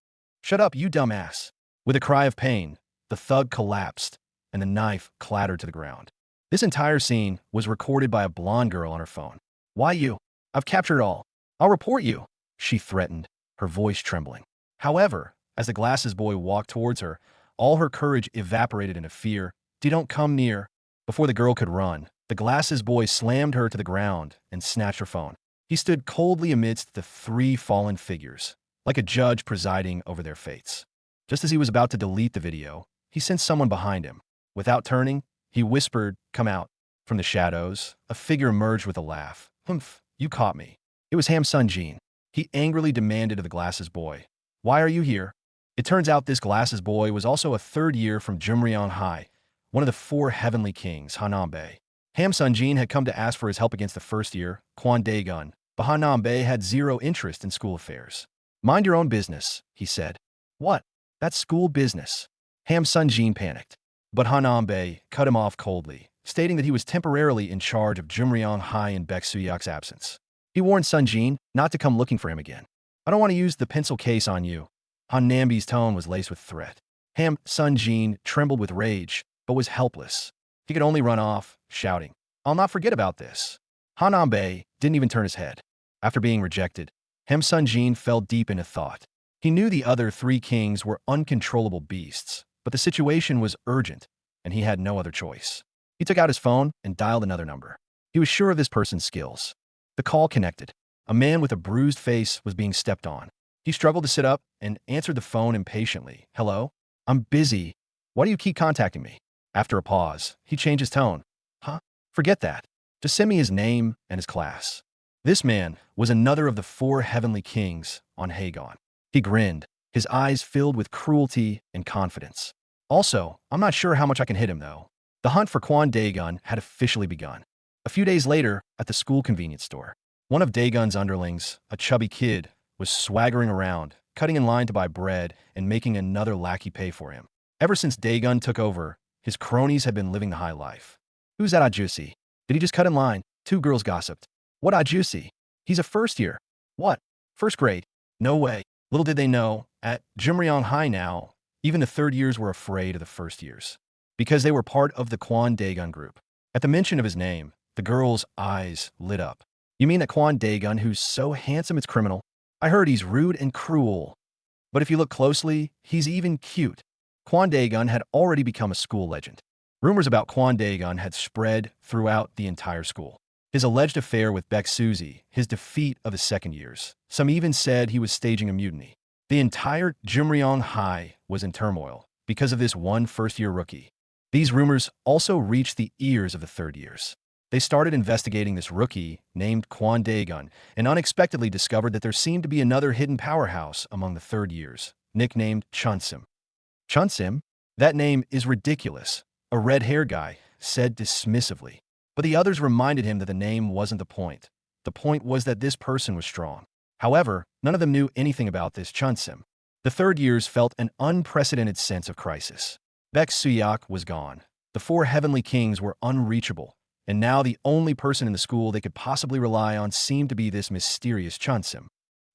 "Shut up, you dumbass!" With a cry of pain, the thug collapsed, and the knife clattered to the ground. This entire scene was recorded by a blonde girl on her phone. "Why you? I've captured it all. I'll report you," she threatened, her voice trembling. However, as the glasses boy walked towards her, all her courage evaporated into fear. "Don't come near." Before the girl could run, the glasses boy slammed her to the ground and snatched her phone. He stood coldly amidst the three fallen figures, like a judge presiding over their fates. Just as he was about to delete the video, he sensed someone behind him. Without turning, he whispered, "Come out." From the shadows, a figure emerged with a laugh. "Humph, you caught me." It was Ham Sun-jin. He angrily demanded of the glasses boy, "Why are you here?" It turns out this glasses boy was also a third year from Jumryong High, one of the four heavenly kings, Hanambe. Ham Sun-jin had come to ask for his help against the first year, Kwon Daegun, but Hanambe had zero interest in school affairs. "Mind your own business," he said. "What? That's school business." Ham Sun-jin panicked. But Hanambe cut him off coldly, stating that he was temporarily in charge of Jumryong High in Baek Suyak's absence. He warned Sun-jin not to come looking for him again. "I don't want to use the pencil case on you." Hanambe's tone was laced with threat. Ham Sun-jin trembled with rage, but was helpless. He could only run off, shouting, "I'll not forget about this." Hanambe didn't even turn his head. After being rejected, Ham Sun-jin fell deep into thought. He knew the other three kings were uncontrollable beasts, but the situation was urgent, and he had no other choice. He took out his phone and dialed another number. He was sure of this person's skills. The call connected. A man with a bruised face was being stepped on. He struggled to sit up and answered the phone impatiently. "Hello? I'm busy. Why do you keep contacting me?" After a pause, he changed his tone. "Huh? Forget that. Just send me his name and his class." This man was another of the four heavenly kings on Hagon. He grinned, his eyes filled with cruelty and confidence. "Also, I'm not sure how much I can hit him, though." The hunt for Kwon Daegun had officially begun. A few days later, at the school convenience store, one of Daegun's underlings, a chubby kid, was swaggering around, cutting in line to buy bread and making another lackey pay for him. Ever since Daegun took over, his cronies had been living the high life. "Who's that Ajusi? Did he just cut in line?" Two girls gossiped. "What Ajusi? He's a first year." "What? First grade? No way." Little did they know, at Jumryong High now, even the third years were afraid of the first years, because they were part of the Kwon Daegun group. At the mention of his name, the girls' eyes lit up. "You mean that Kwon Daegun who's so handsome it's criminal? I heard he's rude and cruel. But if you look closely, he's even cute." Kwon Daegun had already become a school legend. Rumors about Kwon Daegun had spread throughout the entire school. His alleged affair with Baek Suzy, his defeat of the second years. Some even said he was staging a mutiny. The entire Jumryong High was in turmoil because of this one first-year rookie. These rumors also reached the ears of the third years. They started investigating this rookie named Kwon Daegun and unexpectedly discovered that there seemed to be another hidden powerhouse among the third years, nicknamed Chunsim. "Chunsim? That name is ridiculous," a red-haired guy said dismissively. But the others reminded him that the name wasn't the point. The point was that this person was strong. However, none of them knew anything about this Chunsim. The third years felt an unprecedented sense of crisis. Baek Suyak was gone. The four heavenly kings were unreachable, and now the only person in the school they could possibly rely on seemed to be this mysterious Chunsim.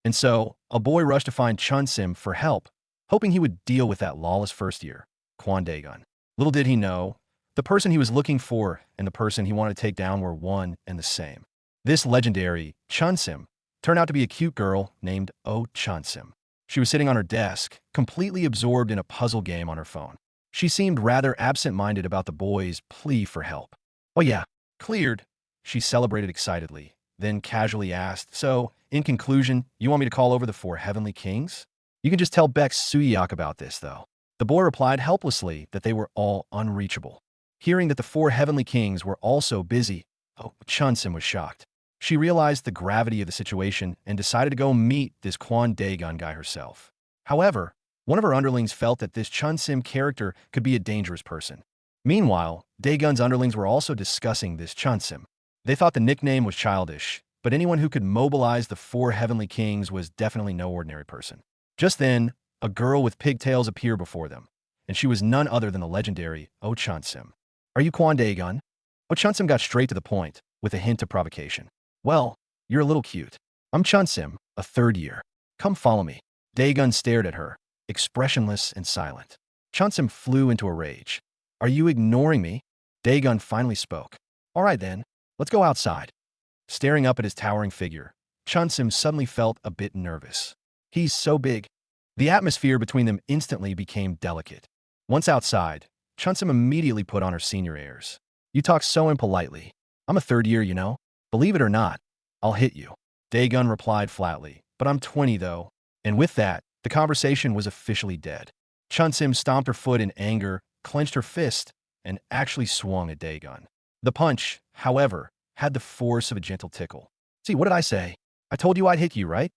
And so, a boy rushed to find Chunsim for help, hoping he would deal with that lawless first year, Kwon Daegun. Little did he know, the person he was looking for and the person he wanted to take down were one and the same. This legendary Chunsim turned out to be a cute girl named Oh Chunsim. She was sitting on her desk, completely absorbed in a puzzle game on her phone. She seemed rather absent-minded about the boy's plea for help. "Oh yeah, cleared," she celebrated excitedly, then casually asked, "So, in conclusion, you want me to call over the four heavenly kings? You can just tell Bex Suyak about this, though." The boy replied helplessly that they were all unreachable. Hearing that the four heavenly kings were also busy, Chunsim was shocked. She realized the gravity of the situation and decided to go meet this Kwon Daegun guy herself. However, one of her underlings felt that this Chunsim character could be a dangerous person. Meanwhile, Daegun's underlings were also discussing this Chunsim. They thought the nickname was childish, but anyone who could mobilize the four heavenly kings was definitely no ordinary person. Just then, a girl with pigtails appeared before them, and she was none other than the legendary Oh Chunsim. "Are you Kwon Daegun?" Oh Chunsim got straight to the point, with a hint of provocation. "Well, you're a little cute. I'm Chunsim, a third year. Come follow me." Daegun stared at her, expressionless and silent. Chunsim flew into a rage. "Are you ignoring me?" Daegun finally spoke. "All right then, let's go outside." Staring up at his towering figure, Chunsim suddenly felt a bit nervous. He's so big. The atmosphere between them instantly became delicate. Once outside, Chunsim immediately put on her senior airs. "You talk so impolitely. I'm a third year, you know. Believe it or not, I'll hit you." Daegun replied flatly, "But I'm 20 though." And with that, the conversation was officially dead. Chunsim stomped her foot in anger, clenched her fist, and actually swung at Daegun. The punch, however, had the force of a gentle tickle. "See, what did I say? I told you I'd hit you, right?"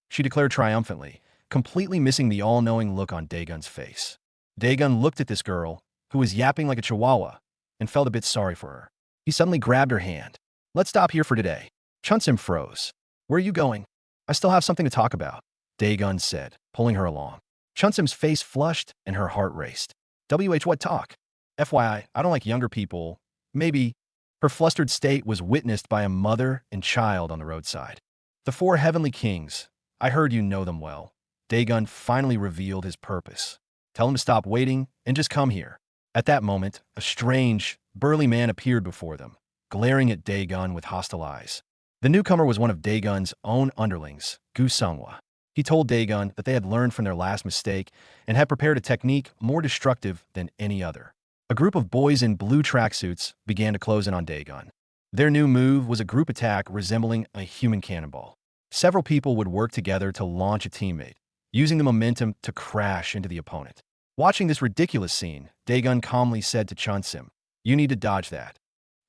she declared triumphantly, completely missing the all-knowing look on Daegun's face. Daegun looked at this girl, who was yapping like a chihuahua, and felt a bit sorry for her. He suddenly grabbed her hand. "Let's stop here for today." Chunsim froze. "Where are you going?" "I still have something to talk about," Daegun said, pulling her along. Chunsim's face flushed and her heart raced. What talk? FYI, I don't like younger people. Maybe." Her flustered state was witnessed by a mother and child on the roadside. "The four heavenly kings. I heard you know them well." Daegun finally revealed his purpose. "Tell them to stop waiting and just come here." At that moment, a strange, burly man appeared before them, glaring at Daegun with hostile eyes. The newcomer was one of Daegun's own underlings, Gu Sunghwa. He told Daegun that they had learned from their last mistake and had prepared a technique more destructive than any other. A group of boys in blue tracksuits began to close in on Daegun. Their new move was a group attack resembling a human cannonball. Several people would work together to launch a teammate, using the momentum to crash into the opponent. Watching this ridiculous scene, Daegun calmly said to Chunsim, "You need to dodge that."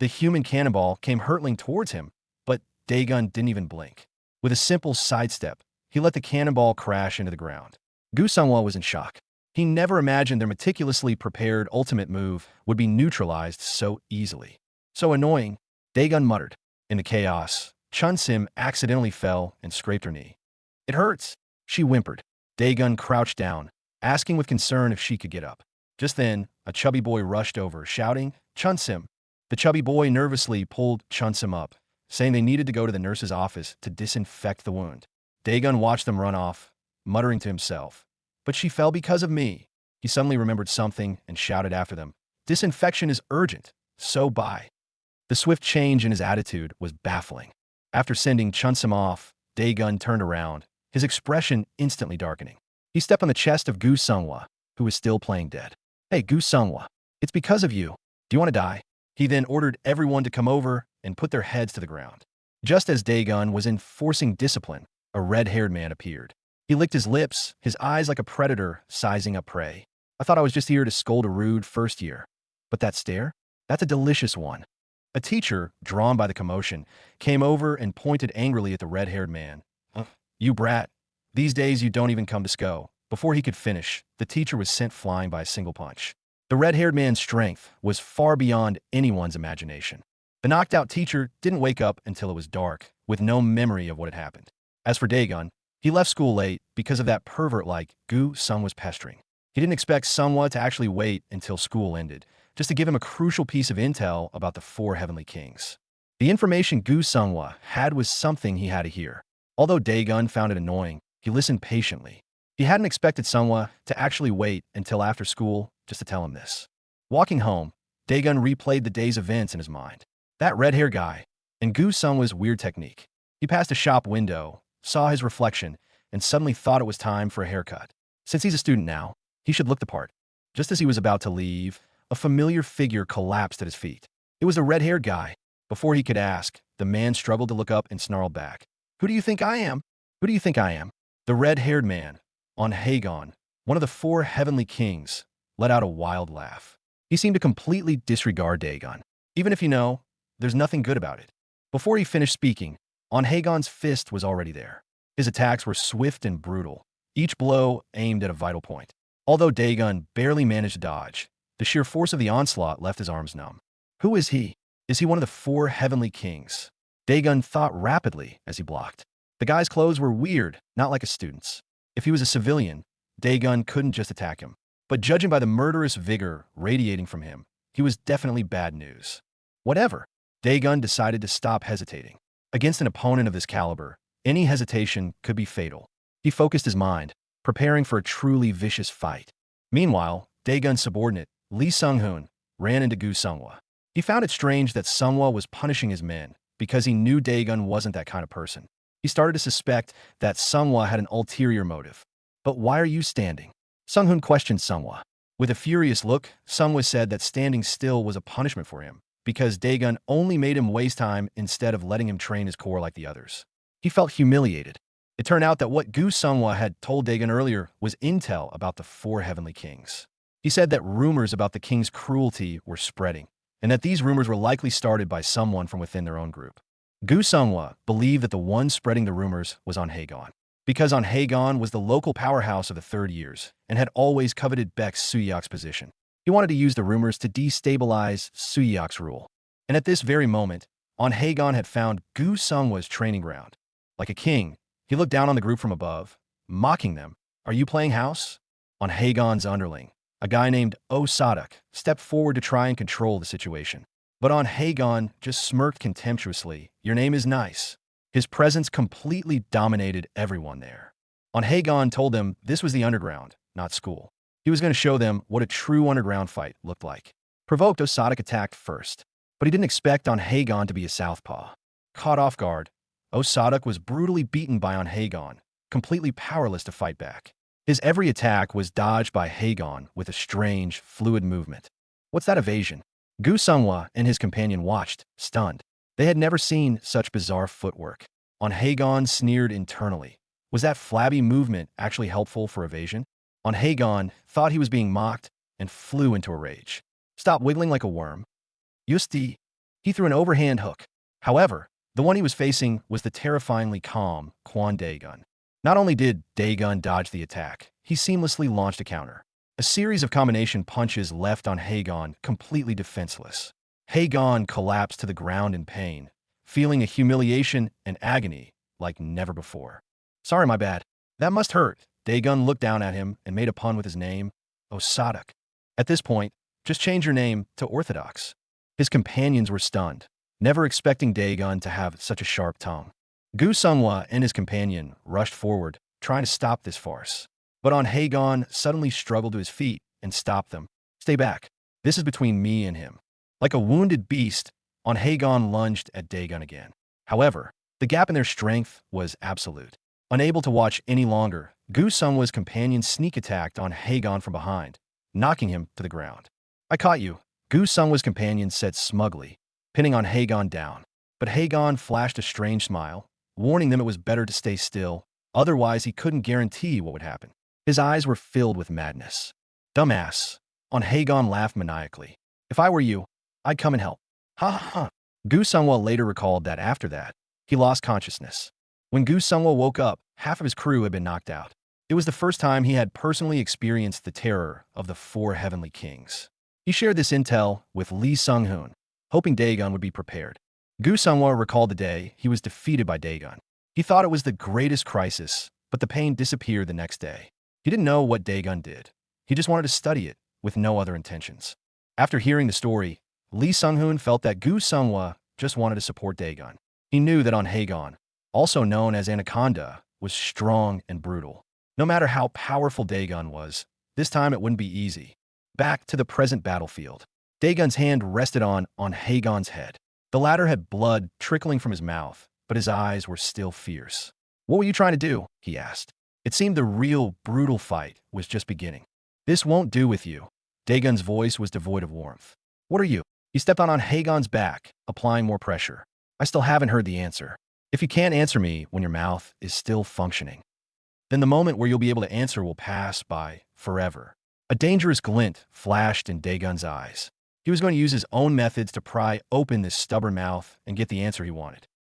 The human cannonball came hurtling towards him, but Daegun didn't even blink. With a simple sidestep, he let the cannonball crash into the ground. Gu Sunghwa was in shock. He never imagined their meticulously prepared ultimate move would be neutralized so easily. "So annoying," Daegun muttered. In the chaos, Chunsim accidentally fell and scraped her knee. "It hurts," she whimpered. Daegun crouched down, asking with concern if she could get up. Just then, a chubby boy rushed over, shouting, "Chunsim!" The chubby boy nervously pulled Chunsim up, saying they needed to go to the nurse's office to disinfect the wound. Daegun watched them run off, muttering to himself, "But she fell because of me." He suddenly remembered something and shouted after them, "Disinfection is urgent, so bye." The swift change in his attitude was baffling. After sending Chunsim off, Daegun turned around, his expression instantly darkening. He stepped on the chest of Gu Sunghwa, who was still playing dead. "Hey, Gu Sunghwa, it's because of you. Do you want to die?" He then ordered everyone to come over and put their heads to the ground. Just as Daegun was enforcing discipline, a red-haired man appeared. He licked his lips, his eyes like a predator sizing up prey. "I thought I was just here to scold a rude first year. But that stare? That's a delicious one." A teacher, drawn by the commotion, came over and pointed angrily at the red-haired man. "You brat. These days you don't even come to SCO." Before he could finish, the teacher was sent flying by a single punch. The red-haired man's strength was far beyond anyone's imagination. The knocked-out teacher didn't wake up until it was dark, with no memory of what had happened. As for Daegun, he left school late because of that pervert-like Gu Sunghwa's pestering. He didn't expect Sunghwa to actually wait until school ended, just to give him a crucial piece of intel about the four heavenly kings. The information Gu Sunghwa had was something he had to hear. Although Daegun found it annoying, he listened patiently. He hadn't expected Sunghwa to actually wait until after school just to tell him this. Walking home, Daegun replayed the day's events in his mind. That red-hair guy, and Gu Sunghwa's weird technique. He passed a shop window, saw his reflection, and suddenly thought it was time for a haircut. Since he's a student now, he should look the part. Just as he was about to leave, a familiar figure collapsed at his feet. It was a red-haired guy. Before he could ask, the man struggled to look up and snarled back. Who do you think I am? Who do you think I am? The red-haired man, on Hagon, one of the four heavenly kings, let out a wild laugh. He seemed to completely disregard Daegun, even if you know, there's nothing good about it. Before he finished speaking, on Hagon's fist was already there. His attacks were swift and brutal, each blow aimed at a vital point. Although Daegun barely managed to dodge, the sheer force of the onslaught left his arms numb. Who is he? Is he one of the four heavenly kings? Daegun thought rapidly as he blocked. The guy's clothes were weird, not like a student's. If he was a civilian, Daegun couldn't just attack him. But judging by the murderous vigor radiating from him, he was definitely bad news. Whatever, Daegun decided to stop hesitating. Against an opponent of this caliber, any hesitation could be fatal. He focused his mind, preparing for a truly vicious fight. Meanwhile, Daegun's subordinate, Lee Sung-hoon, ran into Gu Sunghwa. He found it strange that Sunghwa was punishing his men because he knew Daegun wasn't that kind of person. He started to suspect that Sunghwa had an ulterior motive. But why are you standing? Sung-hoon questioned Sunghwa. With a furious look, Sunghwa said that standing still was a punishment for him because Daegun only made him waste time instead of letting him train his core like the others. He felt humiliated. It turned out that what Gu Sunghwa had told Daegun earlier was intel about the four heavenly kings. He said that rumors about the king's cruelty were spreading, and that these rumors were likely started by someone from within their own group. Gu Sunghwa believed that the one spreading the rumors was on Hagon, because on Hagon was the local powerhouse of the Third Years and had always coveted Baek Suyak's position. He wanted to use the rumors to destabilize Suyak's rule. And at this very moment, on Hagon had found Gu Sunghwa's training ground. Like a king, he looked down on the group from above, mocking them. Are you playing house? On Hagon's underling, a guy named Oh Sadak stepped forward to try and control the situation. But on Hagon just smirked contemptuously. Your name is nice. His presence completely dominated everyone there. On Hagon told them this was the underground, not school. He was going to show them what a true underground fight looked like. Provoked, Osadak attacked first, but he didn't expect on Hagon to be a southpaw. Caught off guard, Osadak was brutally beaten by on Hagon, completely powerless to fight back. His every attack was dodged by Hagon with a strange, fluid movement. What's that evasion? Gu Sunghwa and his companion watched, stunned. They had never seen such bizarre footwork. On Hagon sneered internally. Was that flabby movement actually helpful for evasion? On Hagon thought he was being mocked and flew into a rage. Stop wiggling like a worm. Yusti. He threw an overhand hook. However, the one he was facing was the terrifyingly calm Kwon Daegun. Not only did Daegun dodge the attack, he seamlessly launched a counter. A series of combination punches left on Hagon completely defenseless. Hagon collapsed to the ground in pain, feeling a humiliation and agony like never before. Sorry, my bad. That must hurt. Daegun looked down at him and made a pun with his name, Osadak. At this point, just change your name to Orthodox. His companions were stunned, never expecting Daegun to have such a sharp tongue. Gu Sunghwa and his companion rushed forward, trying to stop this farce. But on Hagon suddenly struggled to his feet and stopped them. Stay back. This is between me and him. Like a wounded beast, on Hagon lunged at Daegun again. However, the gap in their strength was absolute. Unable to watch any longer, Gu Sunghwa's companion sneak attacked on Hagon from behind, knocking him to the ground. I caught you, Gu Sunghwa's companion said smugly, pinning on Hagon down. But Hagon flashed a strange smile, warning them it was better to stay still, otherwise he couldn't guarantee what would happen. His eyes were filled with madness. Dumbass. On Hagon laughed maniacally. If I were you, I'd come and help. Ha ha ha. Gu Sunghwa later recalled that after that, he lost consciousness. When Gu Sunghwa woke up, half of his crew had been knocked out. It was the first time he had personally experienced the terror of the four heavenly kings. He shared this intel with Lee Sung-hoon, hoping Daegun would be prepared. Gu Sunghwa recalled the day he was defeated by Daegun. He thought it was the greatest crisis, but the pain disappeared the next day. He didn't know what Daegun did. He just wanted to study it, with no other intentions. After hearing the story, Lee Sung-hoon felt that Gu Sunghwa just wanted to support Daegun. He knew that on Hagon, also known as Anaconda, was strong and brutal. No matter how powerful Daegun was, this time it wouldn't be easy. Back to the present battlefield. Daegun's hand rested on Hagon's head. The latter had blood trickling from his mouth, but his eyes were still fierce. What were you trying to do? He asked. It seemed the real, brutal fight was just beginning. This won't do with you. Daegun's voice was devoid of warmth. What are you? He stepped on Haegon's back, applying more pressure. I still haven't heard the answer. If you can't answer me when your mouth is still functioning, then the moment where you'll be able to answer will pass by forever. A dangerous glint flashed in Daegun's eyes. He was going to use his own methods to pry open this stubborn mouth and get the answer he wanted.